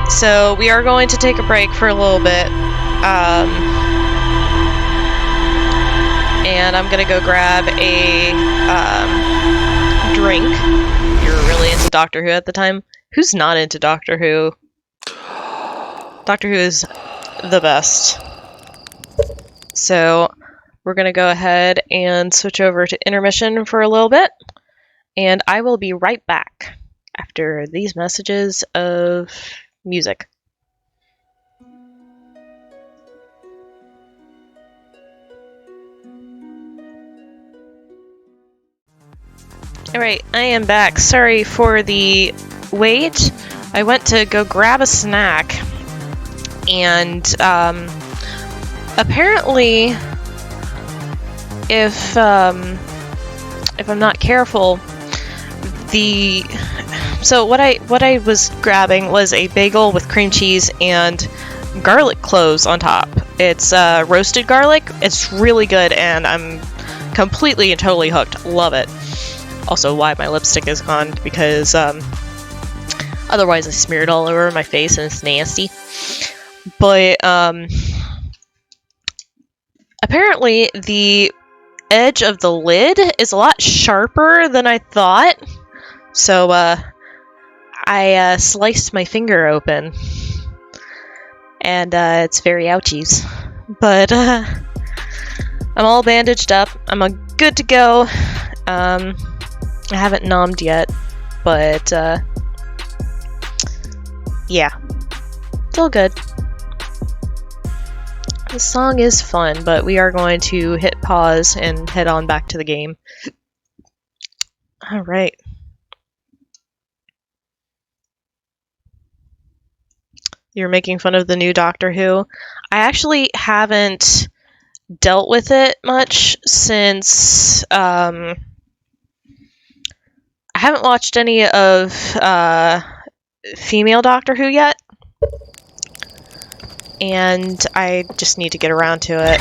So we are going to take a break for a little bit. And I'm gonna go grab a drink. You were really into Doctor Who at the time. Who's not into Doctor Who? Doctor Who is the best. So we're gonna go ahead and switch over to Intermission for a little bit, and I will be right back after these messages of music. Alright, I am back. Sorry for the wait. I went to go grab a snack, and apparently if I'm not careful, so what I was grabbing was a bagel with cream cheese and garlic cloves on top. It's roasted garlic. It's really good, and I'm completely and totally hooked. Love it. Also, why my lipstick is gone, because otherwise I smeared all over my face and it's nasty. But apparently the edge of the lid is a lot sharper than I thought. So I sliced my finger open, and it's very ouchies. But I'm all bandaged up. I'm good to go. I haven't nommed yet, but yeah, it's all good. The song is fun, but we are going to hit pause and head on back to the game. Alright. You're making fun of the new Doctor Who. I actually haven't dealt with it much since I haven't watched any of female Doctor Who yet, and I just need to get around to it.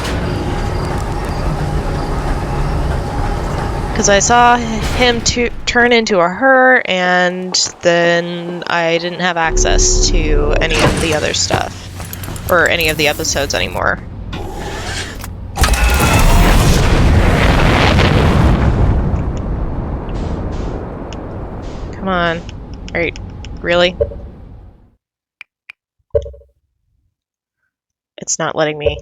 Because I saw him turn into a her, and then I didn't have access to any of the other stuff, or any of the episodes anymore. Come on. Alright, really? It's not letting me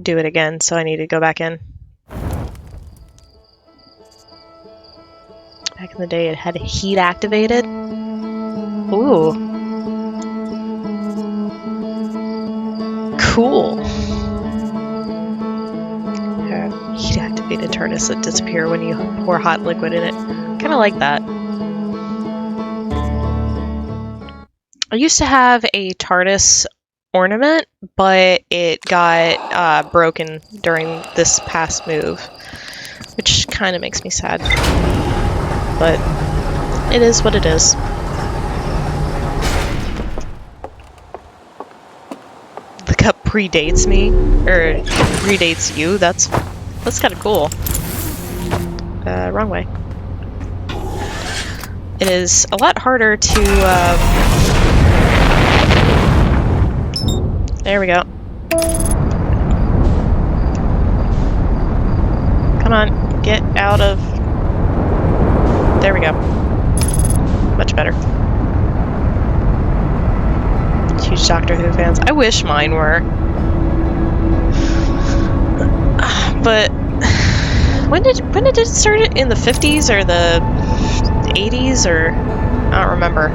do it again, so I need to go back in. Back in the day, it had heat activated. Ooh. Cool. Heat activated TARDIS that disappear when you pour hot liquid in it. Kind of like that. I used to have a TARDIS ornament, but it got broken during this past move, which kind of makes me sad. But it is what it is. The cup predates me, or predates you. That's kind of cool. Wrong way. It is a lot harder to. There we go. Come on, get out of. There we go. Much better. Huge Doctor Who fans. I wish mine were. But when did it start? In the 50s or the 80s or I don't remember.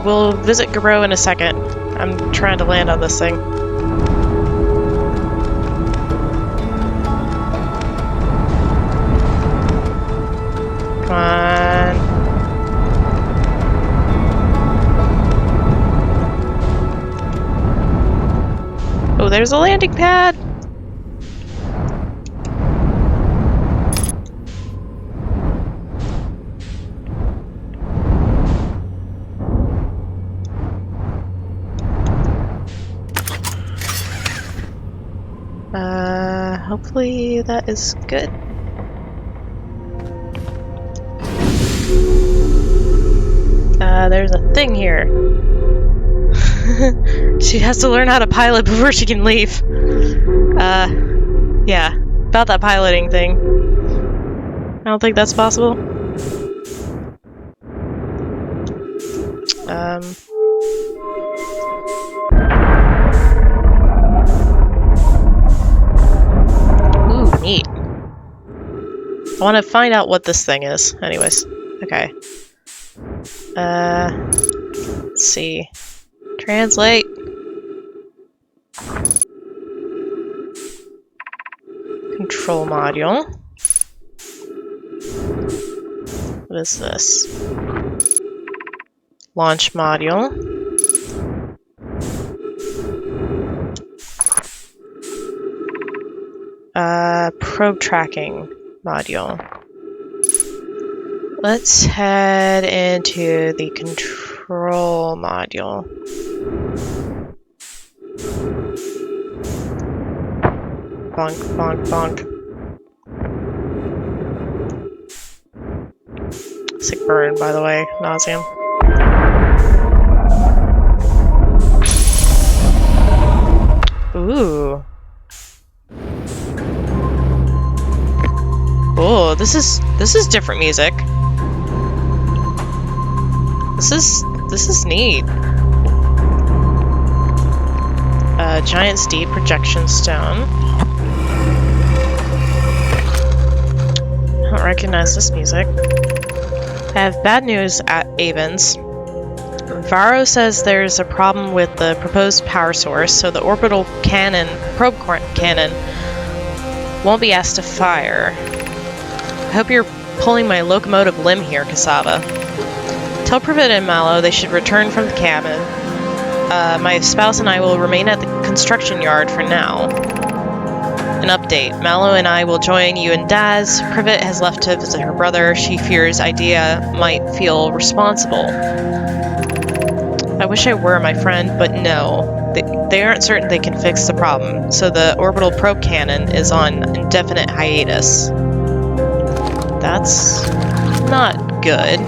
We'll visit Garou in a second. I'm trying to land on this thing. Come on. Oh, there's a landing pad! Hopefully that is good. There's a thing here. She has to learn how to pilot before she can leave. Yeah, about that piloting thing. I don't think that's possible. Ooh, neat. I want to find out what this thing is. Anyways, okay. Let's see. Translate. Control module. What is this? Launch module. Probe tracking module. Let's head into the control module. Bonk, bonk, bonk. Sick burn, by the way. Nauseam. Ooh. Oh, this is different music. This is neat. Giant steep projection stone. I don't recognize this music. I have bad news at Avens. Varro says there's a problem with the proposed power source, so the orbital cannon, probe cannon, won't be asked to fire. I hope you're pulling my locomotive limb here, Cassava. Tell Privet and Mallow they should return from the cabin. My spouse and I will remain at the construction yard for now. An update. Mallow and I will join you and Daz. Privet has left to visit her brother. She fears Idea might feel responsible. I wish I were, my friend, but no. They aren't certain they can fix the problem, so the orbital probe cannon is on indefinite hiatus. That's not good.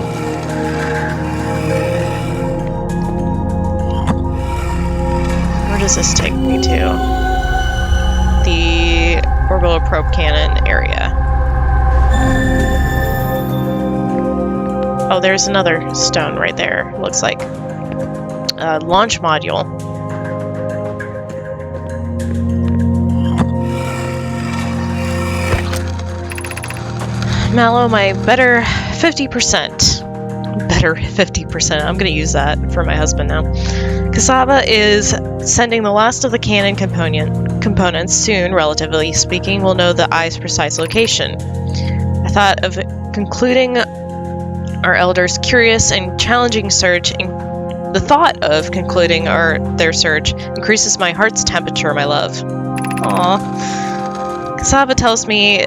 Where does this take me to? The orbital probe cannon area. Oh, there's another stone right there, looks like. Launch module. Mallow, my better 50%. Better 50%. I'm gonna use that for my husband now. Cassava is sending the last of the cannon components. Soon, relatively speaking, we'll know the eye's precise location. I thought of concluding our elders' curious and challenging search. The thought of concluding their search increases my heart's temperature, my love. Aww. Cassava tells me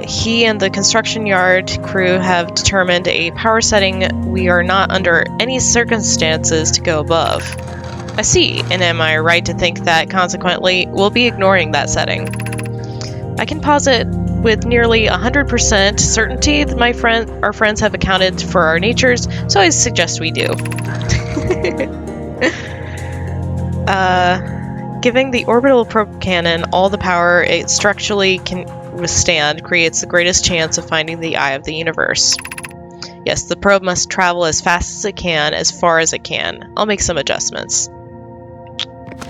he and the construction yard crew have determined a power setting we are not under any circumstances to go above. I see, and am I right to think that, consequently, we'll be ignoring that setting? I can posit with nearly 100% certainty that our friends have accounted for our natures, so I suggest we do. Giving the orbital probe cannon all the power it structurally can withstand creates the greatest chance of finding the eye of the universe. Yes, the probe must travel as fast as it can, as far as it can. I'll make some adjustments.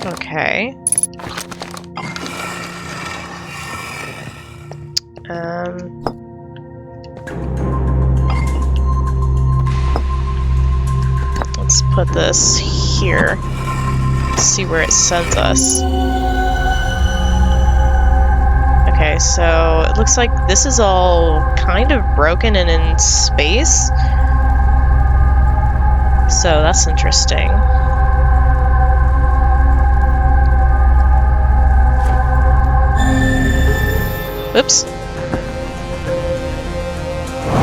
Okay. Let's put this here. See where it sends us. Okay, so it looks like this is all kind of broken and in space. So that's interesting. Oops.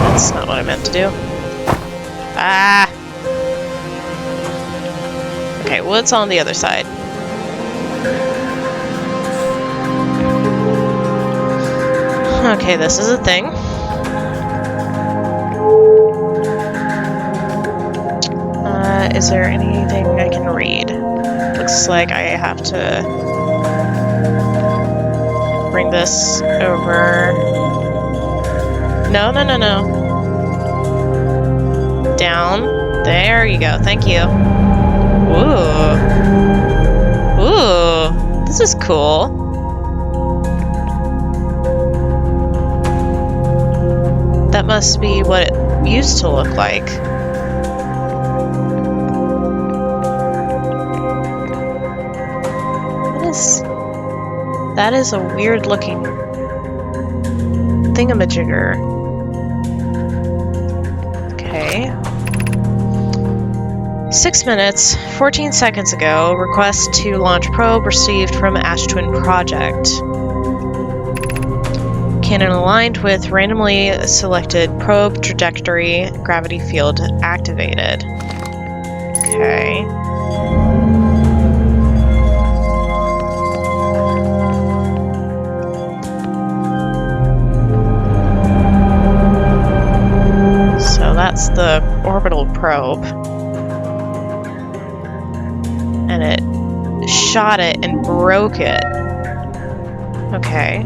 That's not what I meant to do. Ah! Okay, what's on the other side? Okay, this is a thing. Is there anything I can read? Looks like I have to bring this over. No. Down. There you go. Thank you. Ooh, this is cool. That must be what it used to look like. That is a weird looking thingamajigger. Okay. 6 minutes, 14 seconds ago, request to launch probe received from Ash Twin Project. Cannon aligned with randomly selected probe trajectory, gravity field activated. Okay. So that's the orbital probe. And it shot it and broke it. Okay.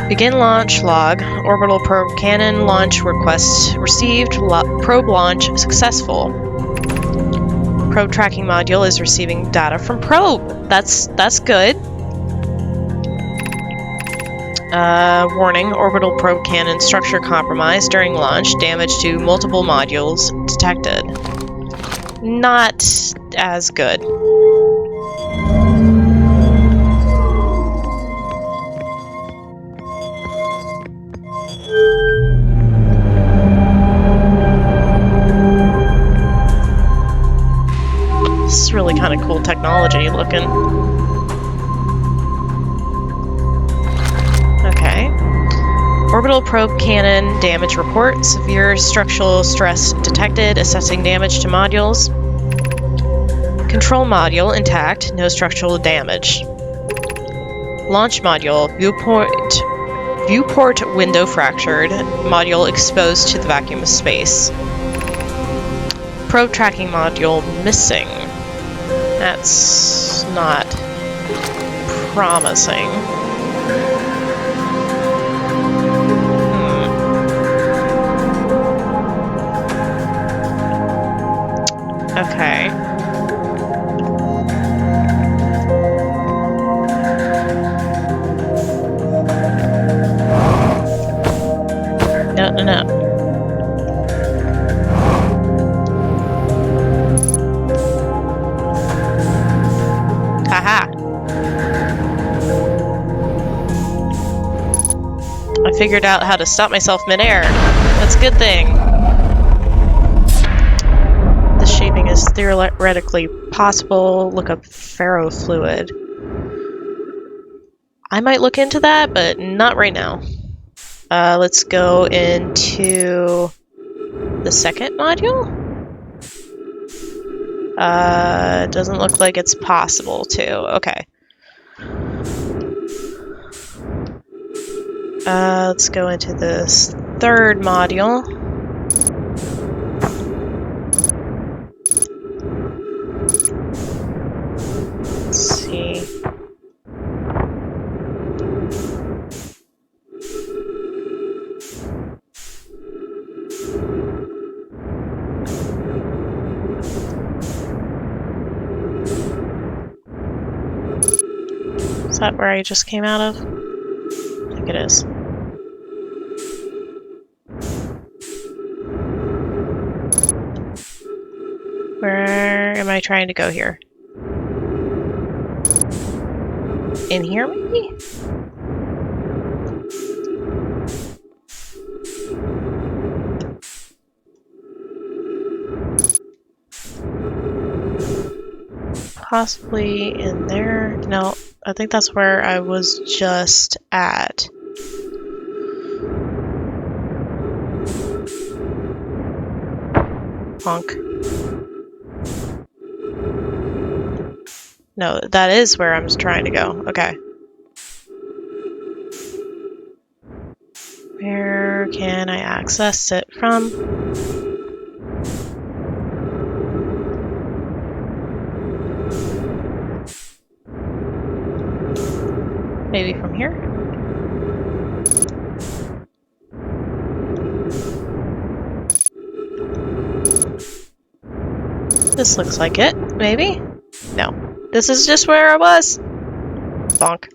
Begin launch log. Orbital probe cannon launch request received. Probe launch successful. Probe tracking module is receiving data from probe. That's good. Warning. Orbital probe cannon structure compromised during launch. Damage to multiple modules detected. Not as good. This is really kind of cool technology looking. Okay. Orbital probe cannon damage report. Severe structural stress detected. Assessing damage to modules. Control module intact. No structural damage. Launch module. Viewport window fractured. Module exposed to the vacuum of space. Probe tracking module missing. That's not promising. Okay. No. Haha. I figured out how to stop myself midair. That's a good thing. This shaping is theoretically possible. Look up ferrofluid. I might look into that, but not right now. Let's go into the second module. Doesn't look like it's possible to. Okay. Let's go into this third module. Let's see. Is that where I just came out of? I think it is. Where am I trying to go here? In here, maybe? Possibly in there? No, I think that's where I was just at. Honk. No, that is where I'm trying to go. Okay. Where can I access it from? Maybe from here? This looks like it. Maybe? No. This is just where I was. Bonk.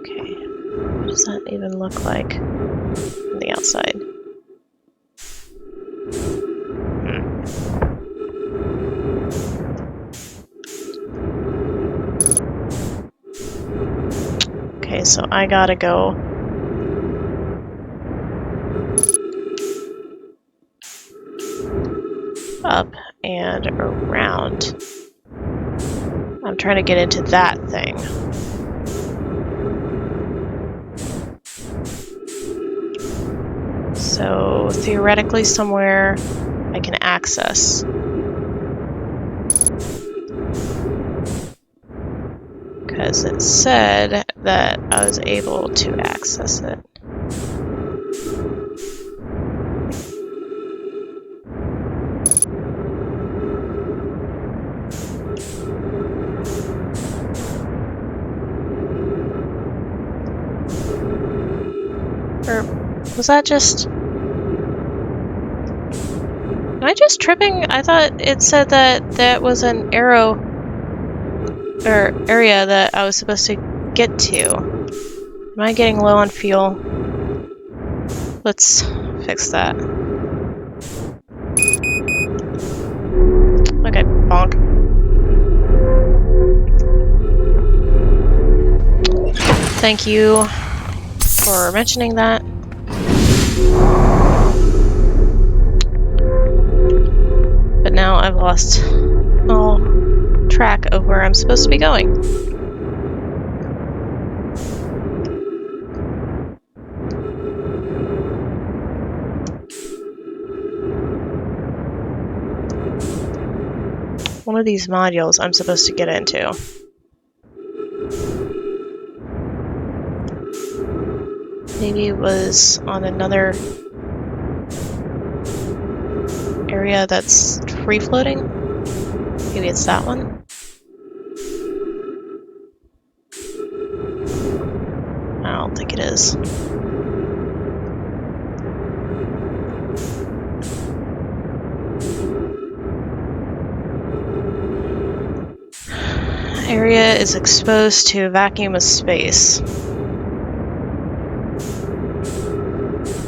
Okay. What does that even look like from the outside? Okay, so I gotta go up and around. I'm trying to get into that thing. So theoretically somewhere I can access. Because it said that I was able to access it. Or was that just... Am I just tripping? I thought it said that that was an arrow or area that I was supposed to get to. Am I getting low on fuel? Let's fix that. Okay, bonk. Thank you for mentioning that. But now I've lost all track of where I'm supposed to be going. One of these modules I'm supposed to get into. Maybe it was on another area that's free-floating? Maybe it's that one? I don't think it is. Area is exposed to a vacuum of space.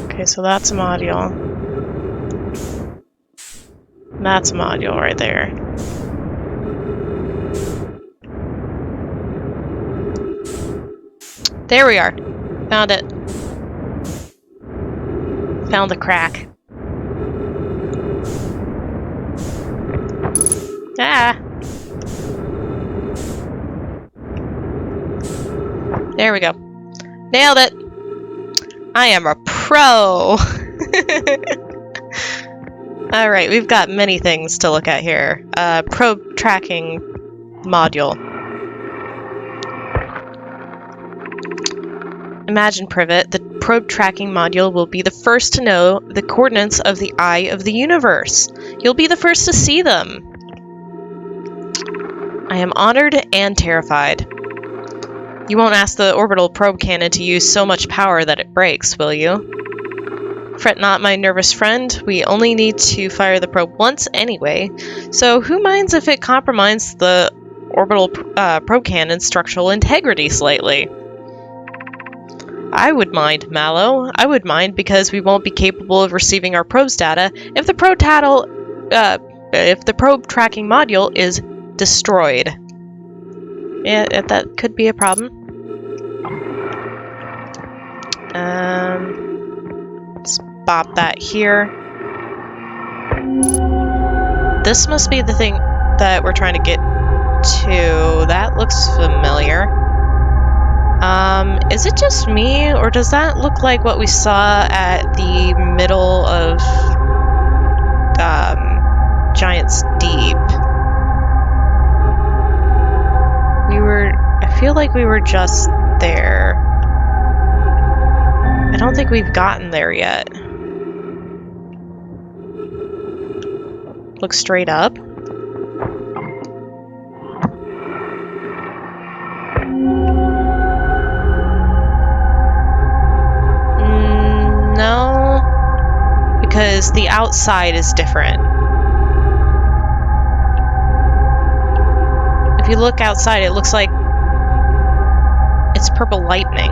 Okay, so that's a module. That's a module right there. There we are. Found it. Found the crack. Ah! There we go. Nailed it! I am a pro! Alright, we've got many things to look at here. Probe tracking module. Imagine, Privet, the probe tracking module will be the first to know the coordinates of the eye of the universe. You'll be the first to see them. I am honored and terrified. You won't ask the orbital probe cannon to use so much power that it breaks, will you? Fret not, my nervous friend. We only need to fire the probe once anyway, so who minds if it compromises the orbital probe cannon's structural integrity slightly? I would mind, Mallow. I would mind because we won't be capable of receiving our probe's data if the probe tracking module is destroyed. Yeah, that could be a problem. Let's pop that here. This must be the thing that we're trying to get to. That looks familiar. Is it just me, or does that look like what we saw at the middle of, Giant's Deep? I feel like we were just there. I don't think we've gotten there yet. Look straight up. No, because the outside is different. If you look outside, it looks like it's purple lightning.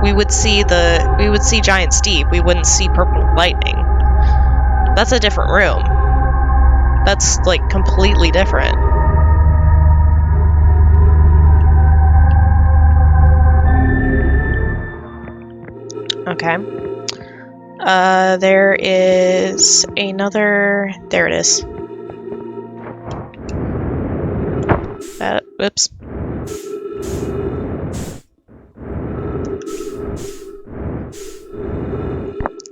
We would see Giant's Deep. We wouldn't see purple lightning. That's a different room. That's like completely different. Okay. There is another... There it is. Oops.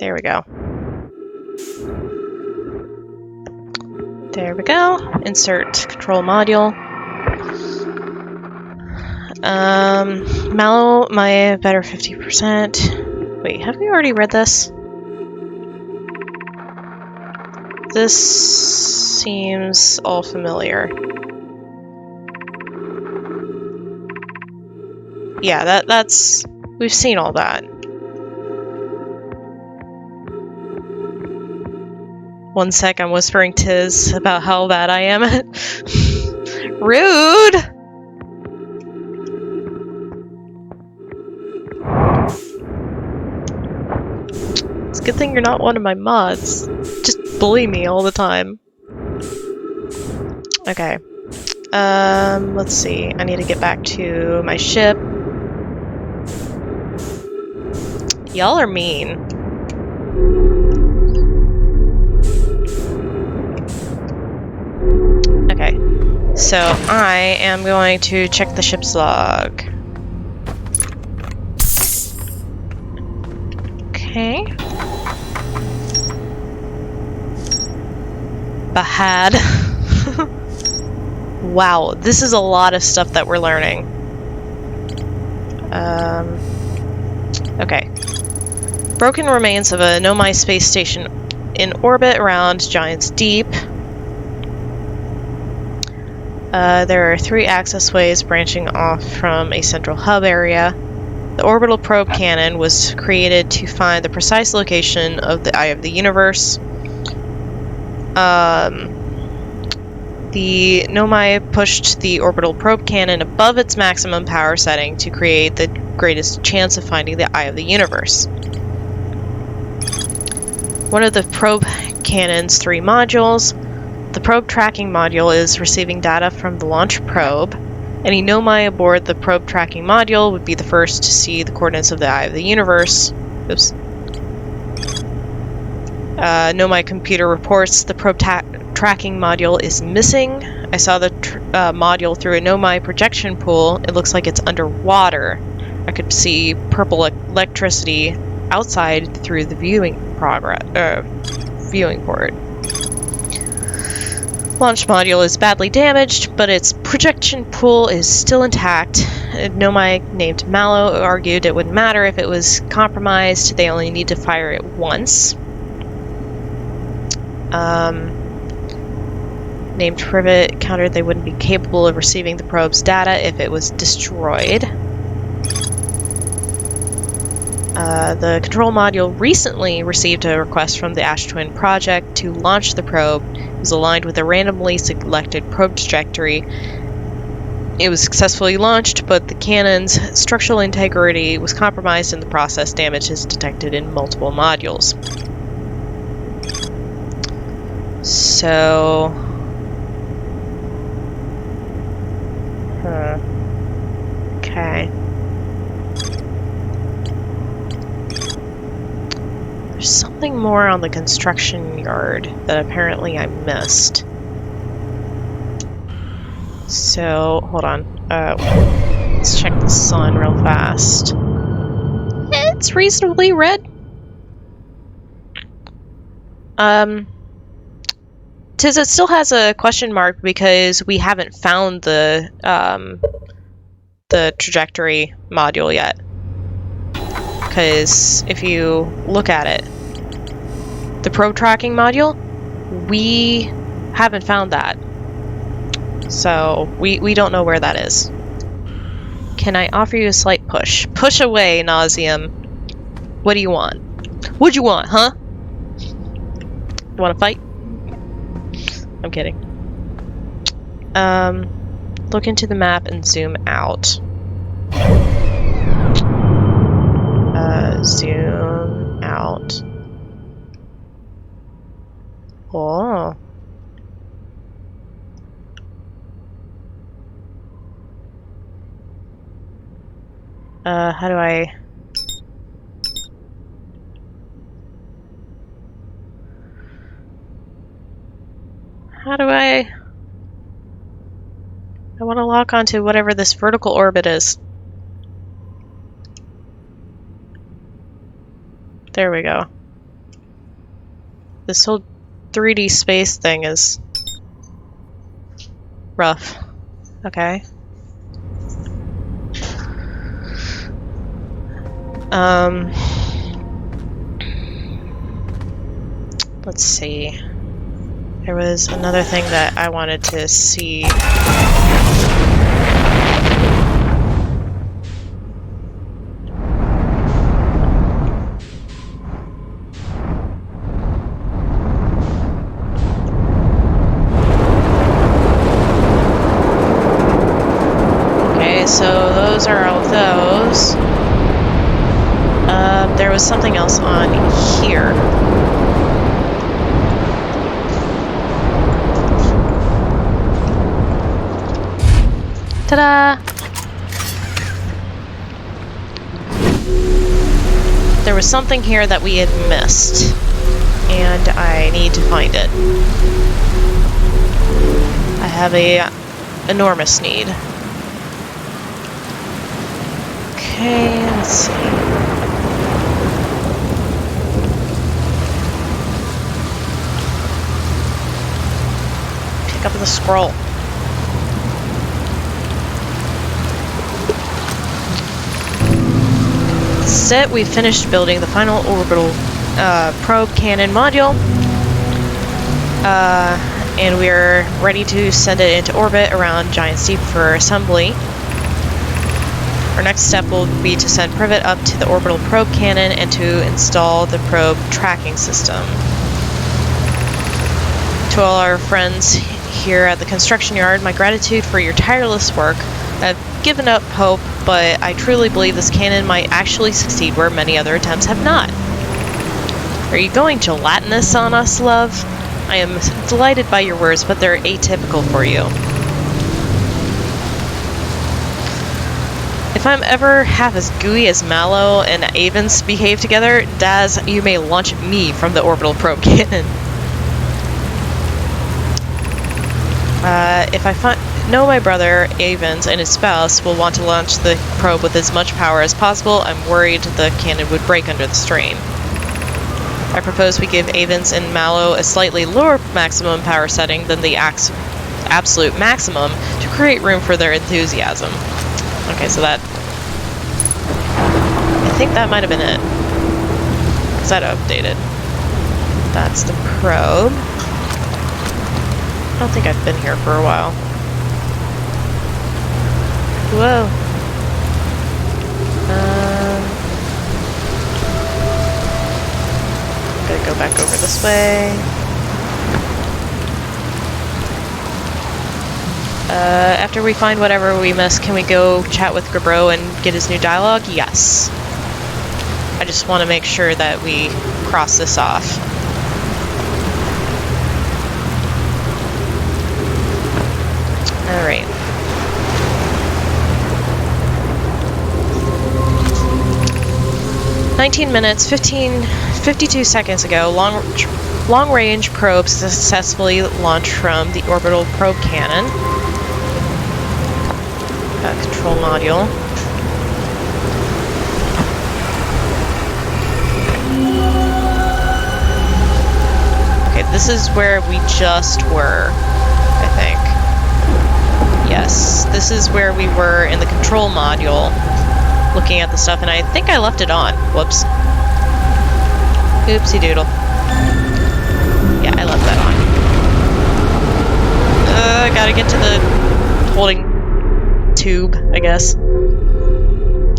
There we go. There we go. Insert control module. Mallow, my better 50%. Wait, have we already read this? This seems all familiar. Yeah, that's... We've seen all that. One sec, I'm whispering Tiz about how bad I am at... Rude! It's a good thing you're not one of my mods. Just bully me all the time. Okay. Let's see. I need to get back to my ship. Y'all are mean. Okay. So I am going to check the ship's log. Okay. Bahad. Wow, this is a lot of stuff that we're learning. Okay. Broken remains of a Nomai space station in orbit around Giant's Deep. There are 3 access ways branching off from a central hub area. The orbital probe cannon was created to find the precise location of the eye of the universe. The Nomai pushed the orbital probe cannon above its maximum power setting to create the greatest chance of finding the eye of the universe. One of the probe cannon's 3 modules, the probe tracking module, is receiving data from the launch probe. Any Nomai aboard the probe tracking module would be the first to see the coordinates of the eye of the universe. Oops. Nomai computer reports the probe tracking module is missing. I saw the module through a Nomai projection pool. It looks like it's underwater. I could see purple electricity outside through the viewing port. Launch module is badly damaged, but its projection pool is still intact. Nomai named Mallow argued it wouldn't matter if it was compromised, they only need to fire it once. Named Privet countered they wouldn't be capable of receiving the probe's data if it was destroyed. The control module recently received a request from the Ash Twin project to launch the probe. It was aligned with a randomly selected probe trajectory. It was successfully launched, but the cannon's structural integrity was compromised and the process damage is detected in multiple modules. So... Okay. There's something more on the construction yard that apparently I missed. So, hold on. Let's check the sun real fast. It's reasonably red. It still has a question mark because we haven't found the trajectory module yet. Because if you look at it, the probe tracking module, we haven't found that. So we don't know where that is. Can I offer you a slight push? Push away, Nauseam. What do you want? What'd you want, huh? You wanna fight? I'm kidding. Look into the map and zoom out. Zoom out. Oh. How do I... I want to lock onto whatever this vertical orbit is. There we go. This whole 3D space thing is rough. Okay. Let's see. There was another thing that I wanted to see. Okay, so those are all of those. There was something else on here. Ta-da! There was something here that we had missed, and I need to find it. I have a enormous need. Okay, let's see. Pick up the scroll. That's it. We finished building the final orbital probe cannon module. And we're ready to send it into orbit around Giant Steep for assembly. Our next step will be to send Privet up to the orbital probe cannon and to install the probe tracking system. To all our friends here at the construction yard, my gratitude for your tireless work. I've given up hope, but I truly believe this cannon might actually succeed where many other attempts have not. Are you going gelatinous on us, love? I am delighted by your words, but they're atypical for you. If I'm ever half as gooey as Mallow and Avens behave together, Daz, you may launch me from the orbital probe cannon. If I find... know my brother, Avens, and his spouse will want to launch the probe with as much power as possible. I'm worried the cannon would break under the strain. I propose we give Avens and Mallow a slightly lower maximum power setting than the absolute maximum to create room for their enthusiasm. Okay, so that... I think that might have been it. Is that updated? That's the probe. I don't think I've been here for a while. Whoa. I'm gonna go back over this way. After we find whatever we missed, can we go chat with Grabro and get his new dialogue? Yes. I just want to make sure that we cross this off. Alright. "19 minutes, 52 seconds ago, long-range probe successfully launched from the orbital probe cannon. Control module. Okay, this is where we just were, I think. Yes, this is where we were in the control module, looking at the stuff, and I think I left it on. Whoops. Oopsie doodle. Yeah, I left that on. Gotta get to the holding tube, I guess.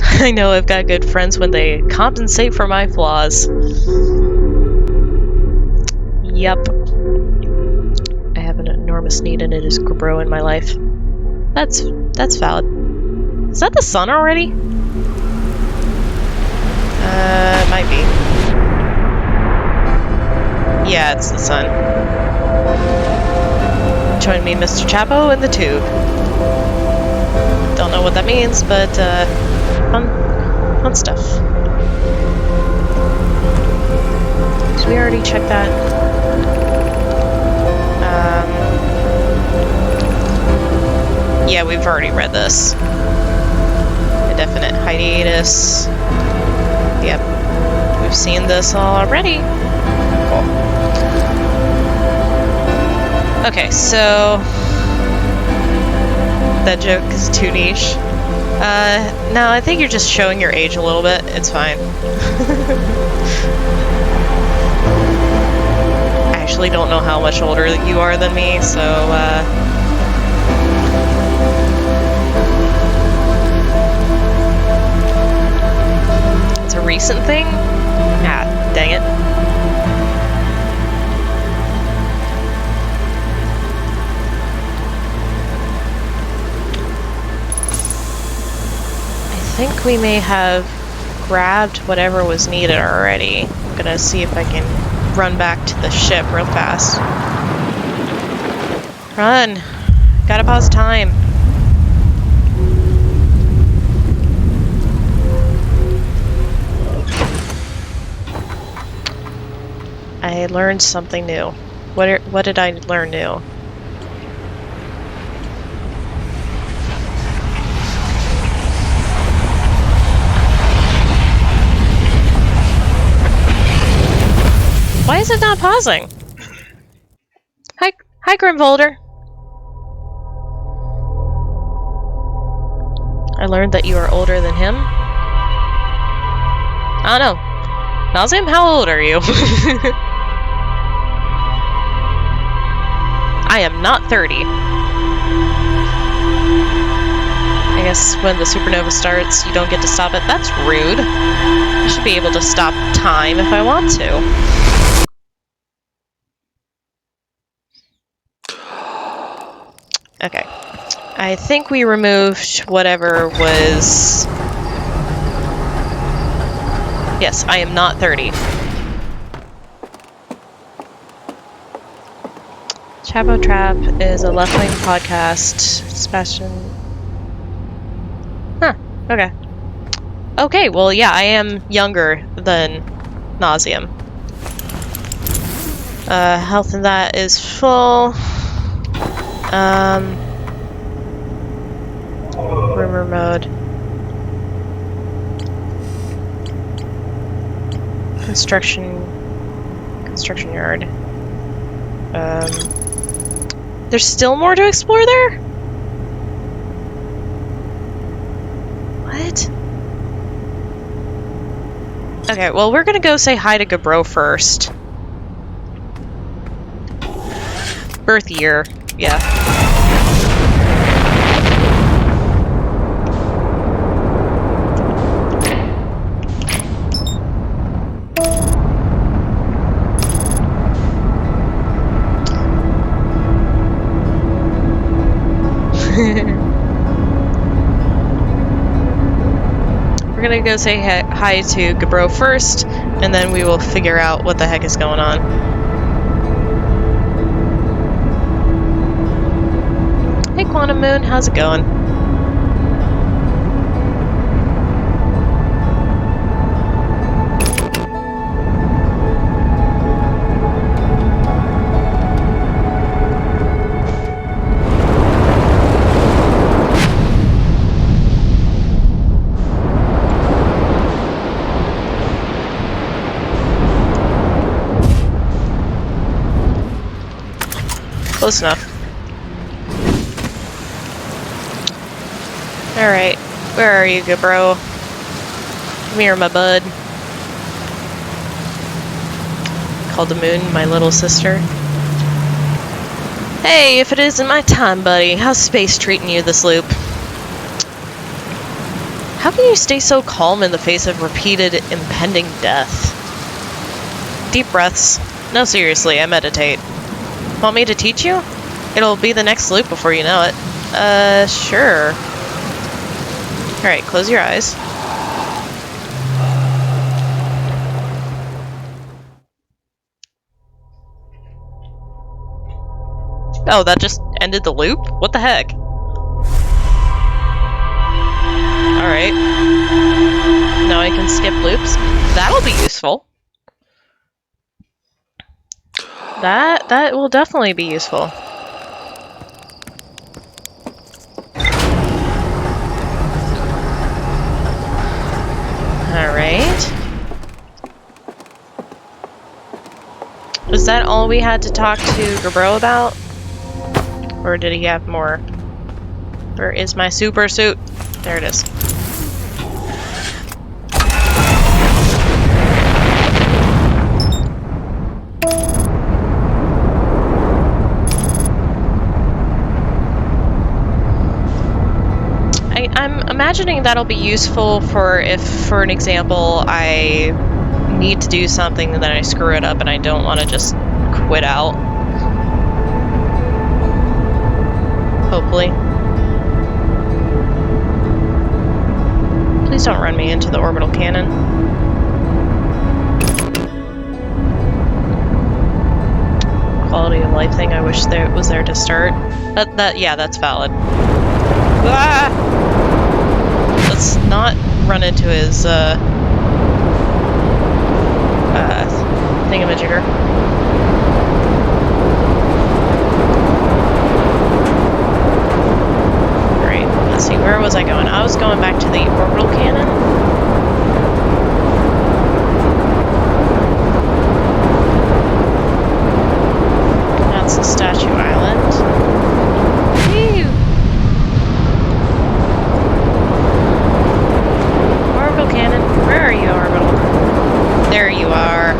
I know I've got good friends when they compensate for my flaws. Yep. I have an enormous need, and it is Grabro in my life. That's valid. Is that the sun already? It might be. Yeah, it's the sun. Join me, Mr. Chapo, in the tube. Don't know what that means, but, fun stuff. Did we already check that? Yeah, we've already read this. Indefinite hiatus. Yep. We've seen this already. Cool. Okay, so... that joke is too niche. No, I think you're just showing your age a little bit. It's fine. I actually don't know how much older you are than me, so, it's a recent thing? Ah, dang it. I think we may have grabbed whatever was needed already. I'm gonna see if I can run back to the ship real fast. Run! Gotta pause time. I learned something new. What did I learn new? Why is it not pausing? Hi Grimvolder. I learned that you are older than him. I don't know. Nazim, how old are you? I am not 30. I guess when the supernova starts, you don't get to stop it. That's rude. I should be able to stop time if I want to. Okay. I think we removed whatever was... Yes, I am not 30. Chapo Trap is a left-wing podcast. Sebastian... Huh, okay. Okay, well, yeah, I am younger than Nauseam. Health in that is full. Armor mode. Construction yard. There's still more to explore there? What? Okay, well, we're gonna go say hi to Gabro first. Birth year, yeah. We're gonna go say hi to Gabro first, and then we will figure out what the heck is going on. Hey Quantum Moon, how's it going? Close enough. Alright, where are you, Gabro? Come here, my bud. Called the moon my little sister. Hey, if it isn't my time, buddy, how's space treating you this loop? How can you stay so calm in the face of repeated impending death? Deep breaths. No, seriously, I meditate. Want me to teach you? It'll be the next loop before you know it. Sure. Alright, close your eyes. Oh, that just ended the loop? What the heck? Alright. Now I can skip loops. That'll be useful. That will definitely be useful. Alright. Was that all we had to talk to Gabro about? Or did he have more? Where is my super suit? There it is. I'm imagining that'll be useful for if, for an example, I need to do something and then I screw it up and I don't want to just quit out. Hopefully. Please don't run me into the orbital cannon. Quality of life thing, I wish there was there to start. Yeah, that's valid. Ah! Let's not run into his, thingamajigger. Great. Let's see, where was I going? I was going back to the orbital cannon. That's the Statue Island. Whew. Orbital cannon. Where are you, orbital? There you are.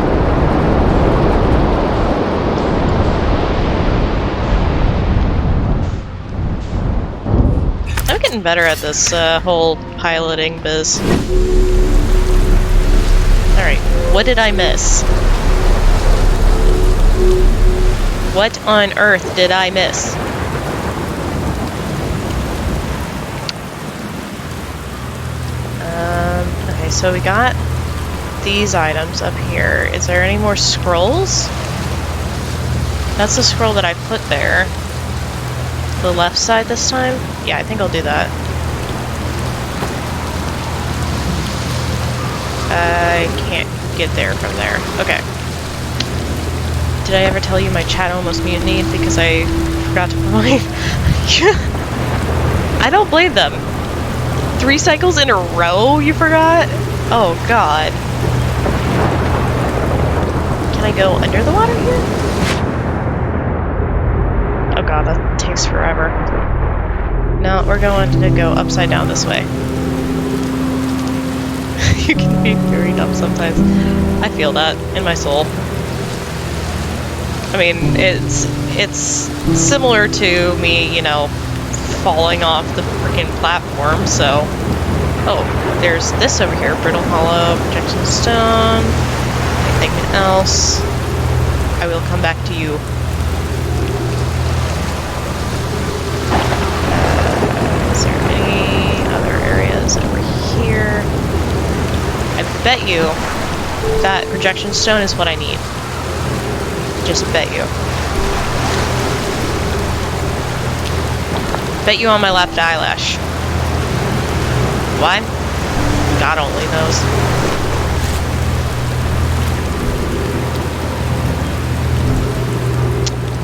I'm getting better at this whole piloting biz. Alright, what did I miss? What on earth did I miss? Okay, so we got these items up here. Is there any more scrolls? That's the scroll that I put there. The left side this time? Yeah, I think I'll do that. I can't get there from there. Okay. Did I ever tell you my chat almost mutinied because I forgot to put my... I don't blame them. 3 cycles in a row, you forgot? Oh, God. Can I go under the water here? Oh, God, that takes forever. No, we're going to go upside down this way. You can be very dumb sometimes. I feel that in my soul. I mean, it's similar to me, you know, falling off the freaking platform, so... Oh, there's this over here. Brittle Hollow, Projection Stone, anything else. I will come back to you. Is there any other areas over here? I bet you that Projection Stone is what I need. Just bet you. Bet you on my left eyelash. Why? God only knows.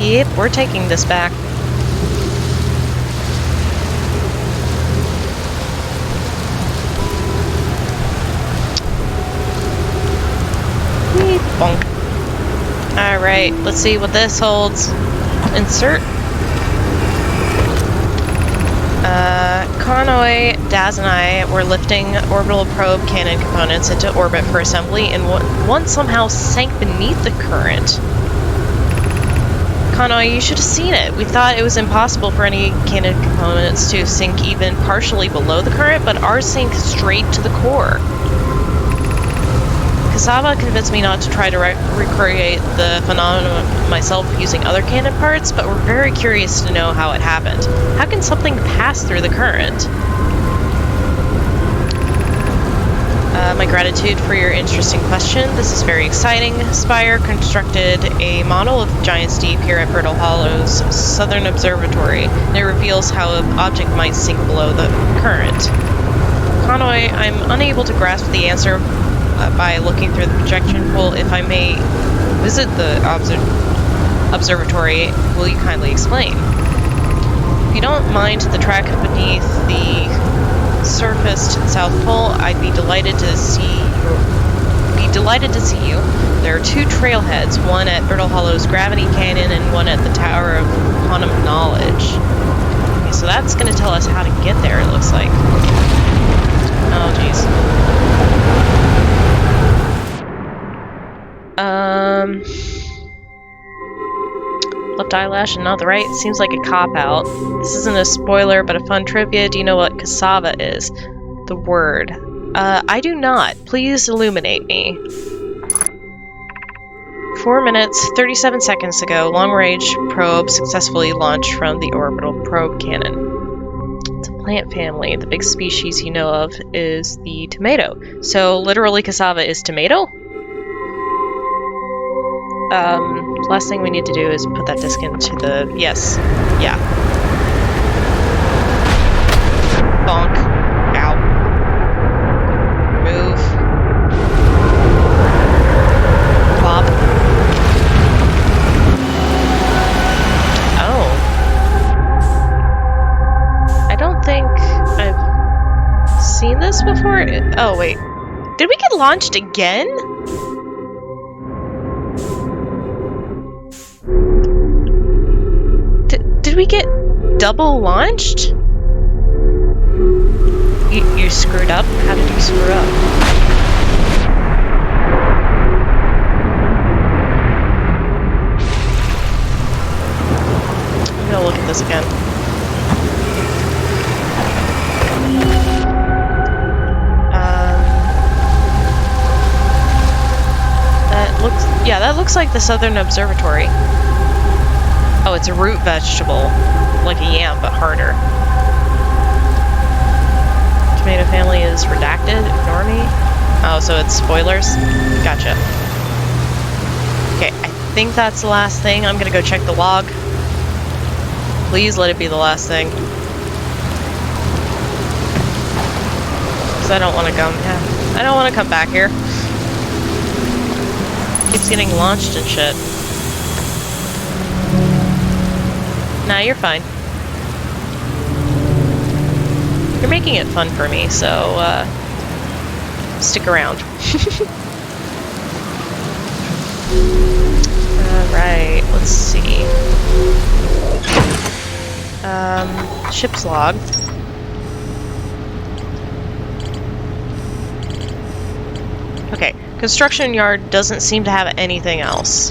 Yep, we're taking this back. Whee, bonk. Alright, let's see what this holds. Insert. Conway, Daz, and I were lifting orbital probe cannon components into orbit for assembly, and one somehow sank beneath the current. Conway, you should have seen it. We thought it was impossible for any cannon components to sink even partially below the current, but ours sank straight to the core. Kasava convinced me not to try to recreate the phenomenon myself using other cannon parts, but we're very curious to know how it happened. How can something pass through the current? My gratitude for your interesting question. This is very exciting. Spire constructed a model of Giant's Deep here at Brittle Hollow's Southern Observatory, and it reveals how an object might sink below the current. Conway, I'm unable to grasp the answer by looking through the projection pool. If I may visit the observatory, will you kindly explain? If you don't mind the track beneath the surface to the South Pole, I'd be delighted to see you. There are 2 trailheads, one at Brittle Hollow's Gravity Canyon and one at the Tower of Quantum Knowledge. Okay, so that's going to tell us how to get there, it looks like. Oh, jeez. Left eyelash and not the right. Seems like a cop-out. This isn't a spoiler, but a fun trivia. Do you know what cassava is? The word. I do not. Please illuminate me. 4 minutes, 37 seconds ago, long-range probe successfully launched from the orbital probe cannon. It's a plant family. The big species you know of is the tomato. So, literally, cassava is tomato? Last thing we need to do is put that disc into the... Yes. Yeah. Bonk. Ow. Move. Plop. Oh. I don't think I've seen this before. Oh, wait. Did we get launched again? Did we get double launched? You screwed up? How did you screw up? I'm gonna look at this again. That looks like the Southern Observatory. Oh, it's a root vegetable, like a yam, but harder. Tomato family is redacted, ignore me. Oh, so it's spoilers? Gotcha. Okay, I think that's the last thing. I'm gonna go check the log. Please let it be the last thing. Because I don't want to come, I don't want to come back here. Keeps getting launched and shit. Nah, you're fine. You're making it fun for me, so stick around. Alright, let's see. Ship's log. Okay, construction yard doesn't seem to have anything else.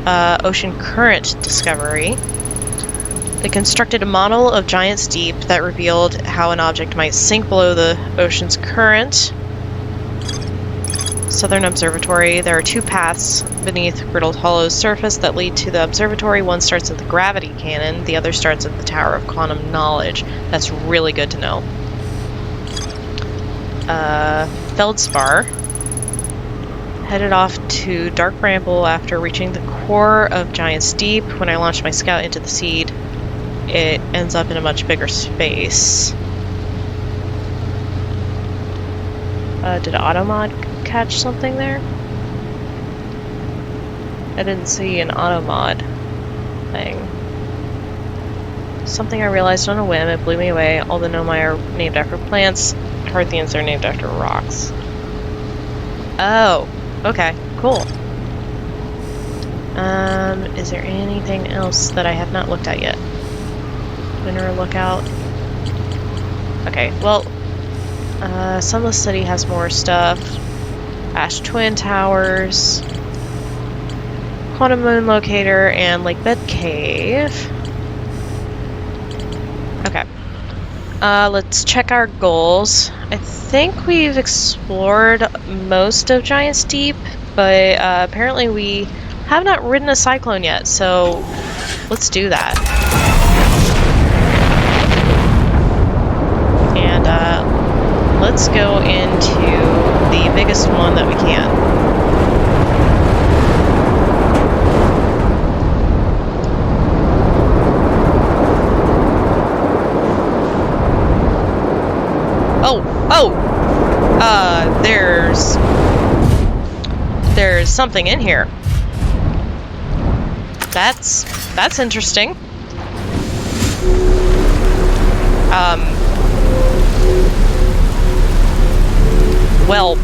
Ocean current discovery. They constructed a model of Giant's Deep that revealed how an object might sink below the ocean's current. Southern Observatory. There are two paths beneath Griddled Hollow's surface that lead to the observatory. One starts at the gravity cannon, the other starts at the Tower of Quantum Knowledge. That's really good to know. Feldspar. Headed off to Dark Bramble after reaching the core of Giant's Deep. When I launched my scout into the seed, it ends up in a much bigger space. Did Automod catch something there? I didn't see an Automod thing. Something I realized on a whim, it blew me away. All the Nomai are named after plants, Parthians are named after rocks. Oh, okay, cool. Is there anything else that I have not looked at yet? Winter Lookout. Okay, well, Sunless City has more stuff. Ash Twin Towers, Quantum Moon Locator, and Lake Bed Cave. Okay. Let's check our goals. I think we've explored most of Giant's Deep, but apparently we have not ridden a cyclone yet, so let's do that. And let's go into the biggest one that we can. There's something in here. That's interesting. Well,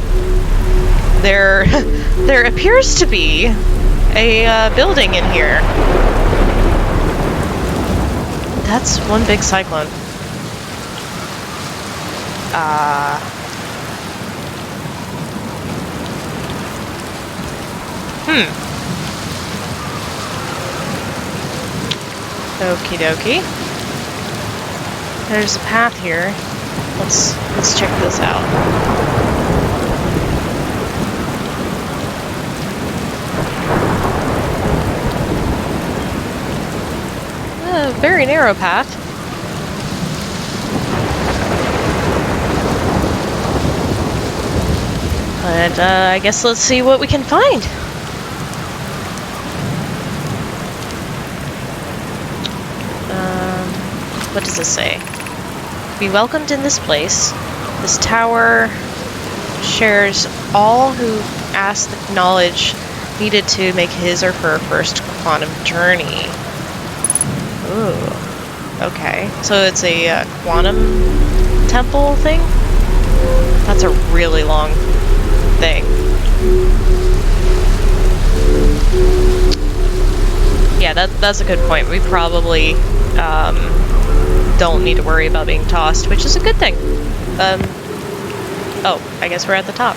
there appears to be a building in here. That's one big cyclone. Okie dokie. There's a path here. Let's check this out. A very narrow path. But I guess let's see what we can find. What does this say? Be welcomed in this place. This tower shares all who ask the knowledge needed to make his or her first quantum journey. Ooh. Okay. So it's a quantum temple thing? That's a really long thing. Yeah, that's a good point. We probably don't need to worry about being tossed, which is a good thing. Oh, I guess we're at the top.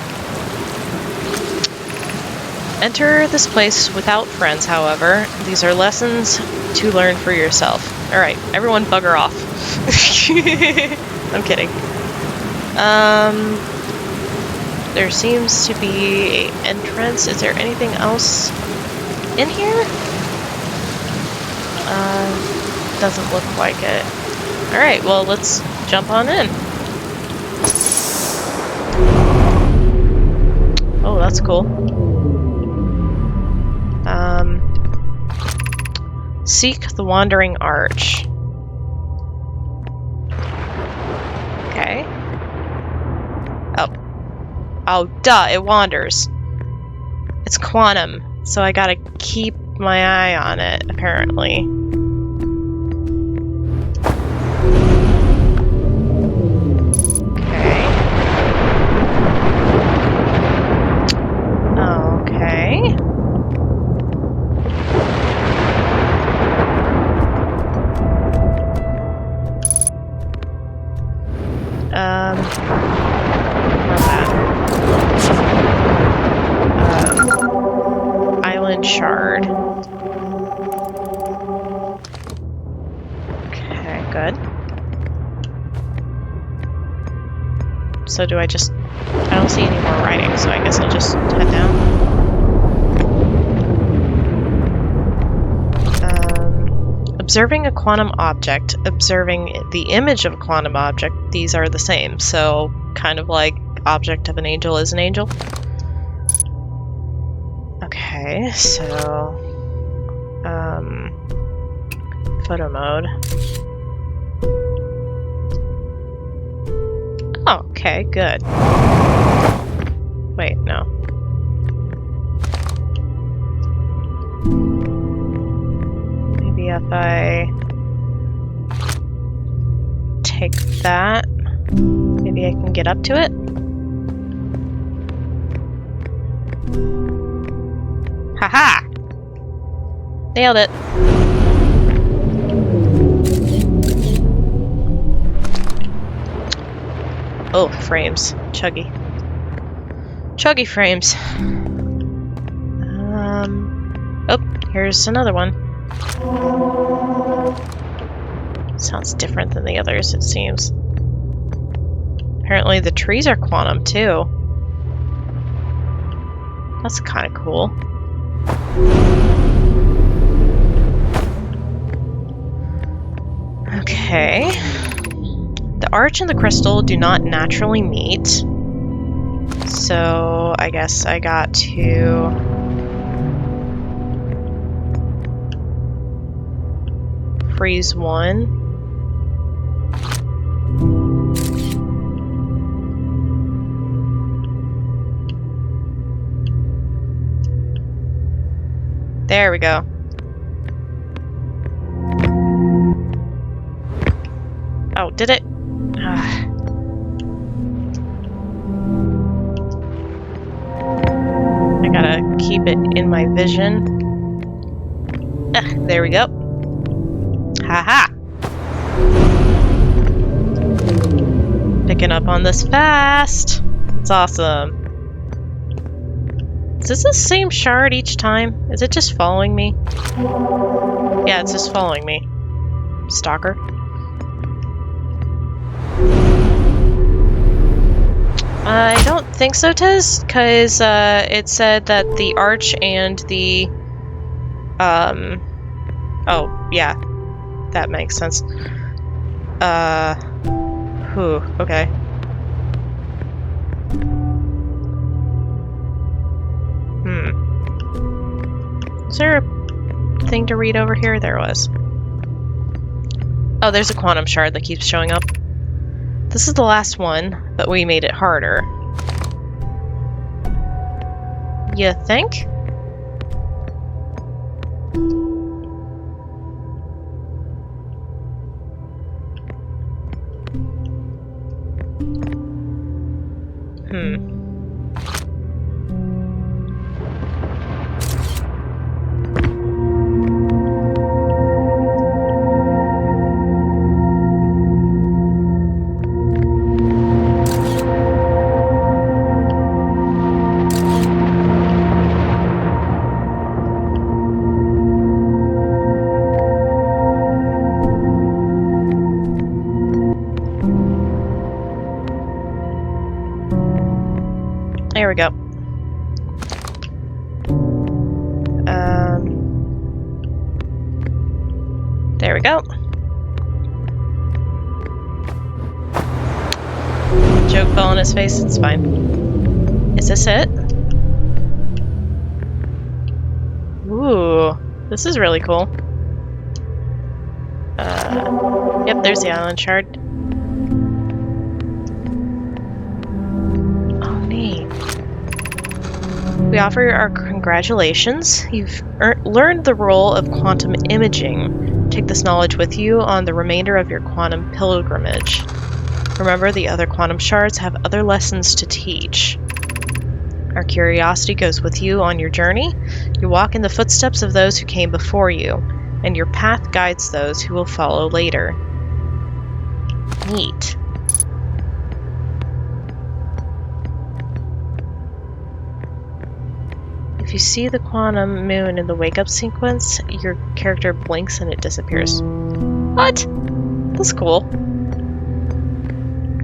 Enter this place without friends, however. These are lessons to learn for yourself. Alright, everyone bugger off. I'm kidding. There seems to be an entrance. Is there anything else in here? Doesn't look like it. Alright, well, let's jump on in. Oh, that's cool. Seek the Wandering Arch. Okay. Oh, duh, it wanders. It's quantum, so I gotta keep my eye on it, apparently. So do I just... I don't see any more writing, so I guess I'll just head down. Observing a quantum object, observing the image of a quantum object, these are the same. So kind of like object of an angel is an angel. Okay, so... photo mode. Oh, okay, good. Wait, no. Maybe if I take that, maybe I can get up to it? Haha! Nailed it! Oh, frames. Chuggy. Chuggy frames. Oh, here's another one. Sounds different than the others, it seems. Apparently the trees are quantum, too. That's kind of cool. Okay. The arch and the crystal do not naturally meet. So I guess I got to... freeze one. There we go. Oh, did it? I gotta keep it in my vision. There we go. Haha! Picking up on this fast. It's awesome. Is this the same shard each time? Is it just following me? Yeah, it's just following me. Stalker. I don't think so, Tez, because it said that the arch and the... Oh, yeah. That makes sense. Okay. Is there a thing to read over here? There was. Oh, there's a quantum shard that keeps showing up. This is the last one, but we made it harder. You think? There we go. There we go. Joke fell on his face, it's fine. Is this it? Ooh, this is really cool. Yep, there's the island shard. We offer our congratulations. You've learned the role of quantum imaging. Take this knowledge with you on the remainder of your quantum pilgrimage. Remember, the other quantum shards have other lessons to teach. Our curiosity goes with you on your journey. You walk in the footsteps of those who came before you, and your path guides those who will follow later. Neat. If you see the quantum moon in the wake-up sequence, your character blinks and it disappears. What? That's cool.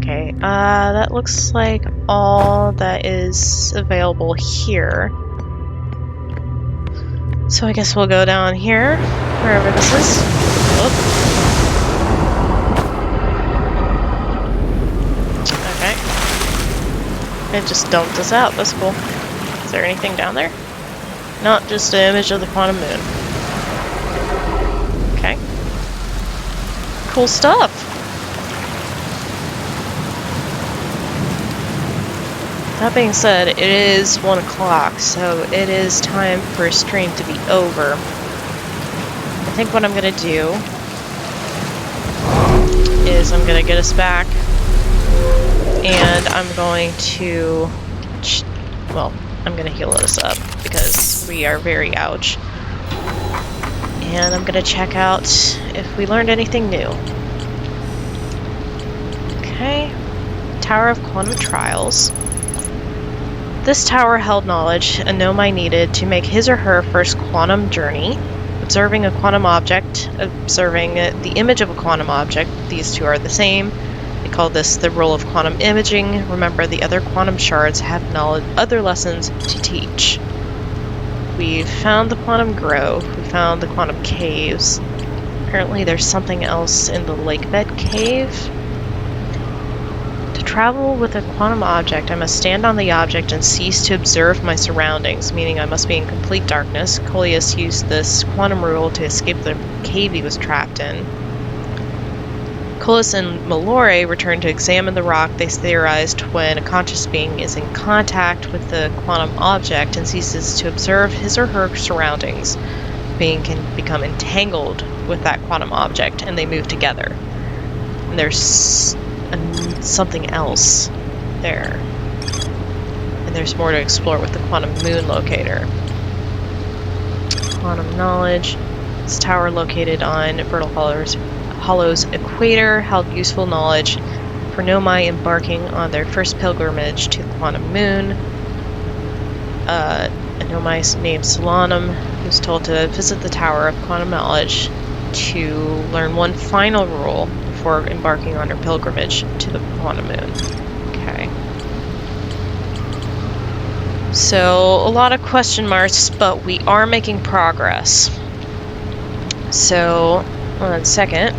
Okay, that looks like all that is available here. So I guess we'll go down here, wherever this is. Whoop. Okay. It just dumped us out, that's cool. Is there anything down there? Not just an image of the quantum moon. Okay. Cool stuff! That being said, it is 1 o'clock, so it is time for a stream to be over. I think what I'm gonna do is I'm gonna get us back, and I'm going to, well, I'm gonna heal us up because we are very ouch. And I'm gonna check out if we learned anything new. Okay, Tower of Quantum Trials. This tower held knowledge a Nomai needed to make his or her first quantum journey. Observing a quantum object, observing the image of a quantum object, these two are the same. They call this the role of quantum imaging. Remember, the other quantum shards have other lessons to teach. We've found the quantum grove, we found the quantum caves. Apparently there's something else in the lake bed cave. To travel with a quantum object, I must stand on the object and cease to observe my surroundings, meaning I must be in complete darkness. Coleus used this quantum rule to escape the cave he was trapped in. Coleus and Malore returned to examine the rock. They theorized when a conscious being is in contact with the quantum object and ceases to observe his or her surroundings, the being can become entangled with that quantum object, and they move together. And there's something else there. And there's more to explore with the quantum moon locator. Quantum knowledge. This tower located on Fertile Hollow's equator held useful knowledge for Nomai embarking on their first pilgrimage to the quantum moon. A Nomai named Solanum was told to visit the Tower of Quantum Knowledge to learn one final rule before embarking on her pilgrimage to the quantum moon. Okay. So, a lot of question marks, but we are making progress. So, 1 second.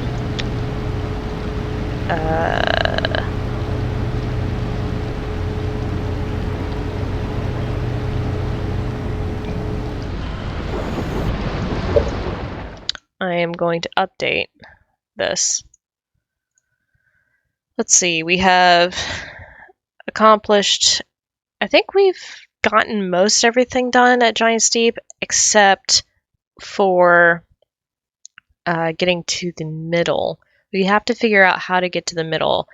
I am going to update this. Let's see, we have accomplished, I think we've gotten most everything done at Giant Steep, except for getting to the middle. We have to figure out how to get to the middle.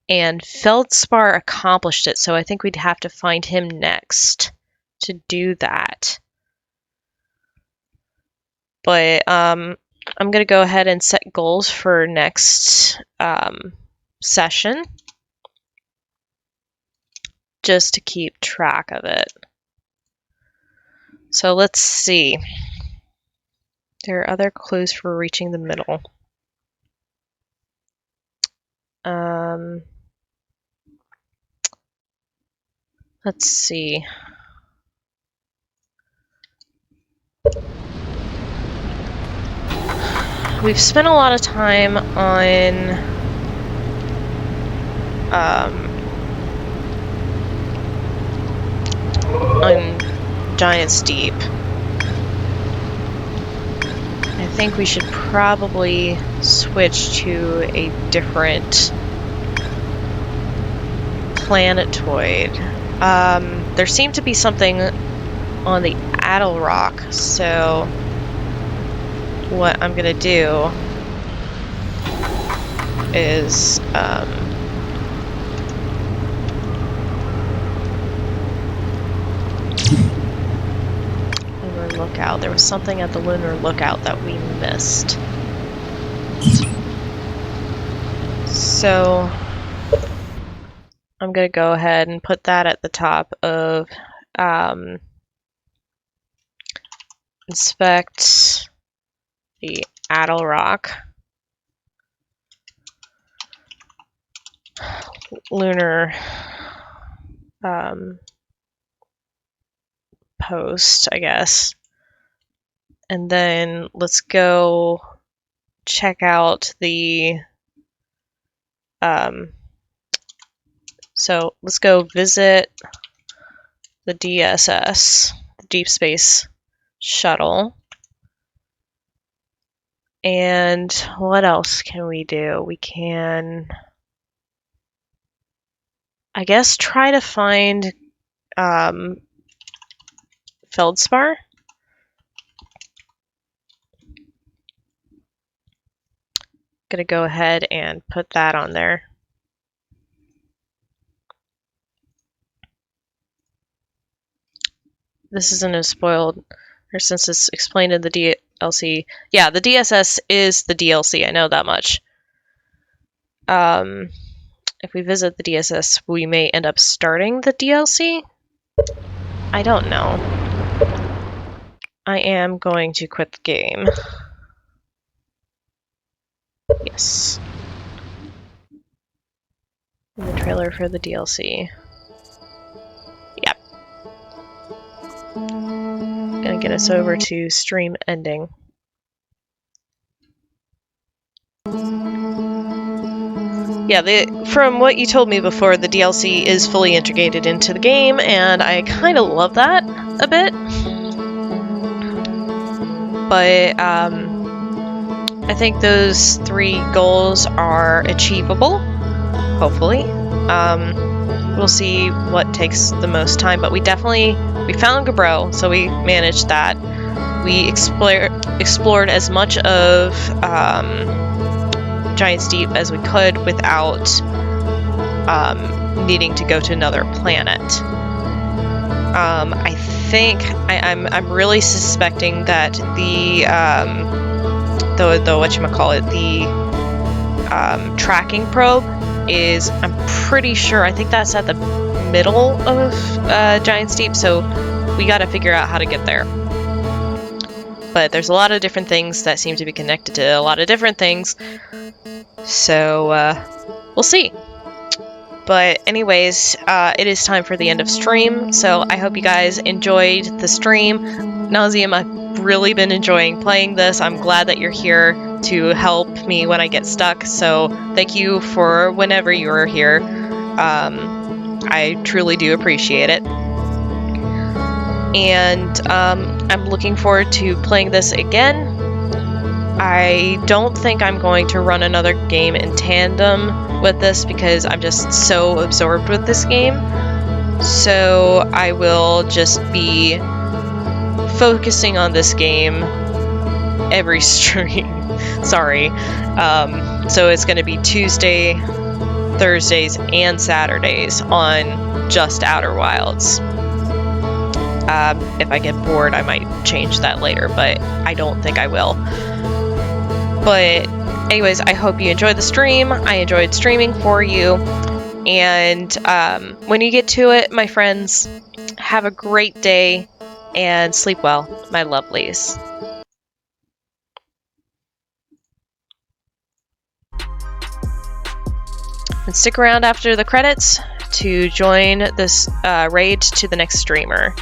And Feldspar accomplished it, so I think we'd have to find him next to do that. But I'm going to go ahead and set goals for next session, just to keep track of it. So let's see. There are other clues for reaching the middle. Let's see. We've spent a lot of time on Giant Steep. I think we should probably switch to a different planetoid. There seemed to be something on the Addle Rock, so what I'm gonna do is Lunar Lookout. There was something at the Lunar Lookout that we missed. So I'm gonna go ahead and put that at the top of inspect the Addle Rock. lunar post, I guess. And then let's go check out the so let's go visit the DSS, the Deep Space Shuttle. And what else can we do? We can, I guess, try to find Feldspar. Gonna go ahead and put that on there. This isn't as spoiled, or since it's explained in the DLC. Yeah, the DSS is the DLC, I know that much. If we visit the DSS, we may end up starting the DLC? I don't know. I am going to quit the game. Yes. The trailer for the DLC. Yep. Gonna get us over to stream ending. Yeah, from what you told me before, the DLC is fully integrated into the game, and I kind of love that a bit. But I think those 3 goals are achievable, hopefully. We'll see what takes the most time, but we found Gabro, so we managed that. We explored as much of Giant's Deep as we could without needing to go to another planet. I think I'm really suspecting that the whatchamacallit, the tracking probe is, I'm pretty sure, I think that's at the middle of Giant's Deep, so we gotta figure out how to get there. But there's a lot of different things that seem to be connected to a lot of different things, so we'll see. But anyways, it is time for the end of stream, so I hope you guys enjoyed the stream. Nauseam, I've really been enjoying playing this. I'm glad that you're here to help me when I get stuck, so thank you for whenever you are here. I truly do appreciate it. And I'm looking forward to playing this again. I don't think I'm going to run another game in tandem with this because I'm just so absorbed with this game. So I will just be focusing on this game every stream. Sorry. So it's going to be Tuesday, Thursdays, and Saturdays on just Outer Wilds. If I get bored, I might change that later, but I don't think I will. But anyways, I hope you enjoyed the stream. I enjoyed streaming for you. And when you get to it, my friends, have a great day and sleep well, my lovelies. And stick around after the credits to join this raid to the next streamer.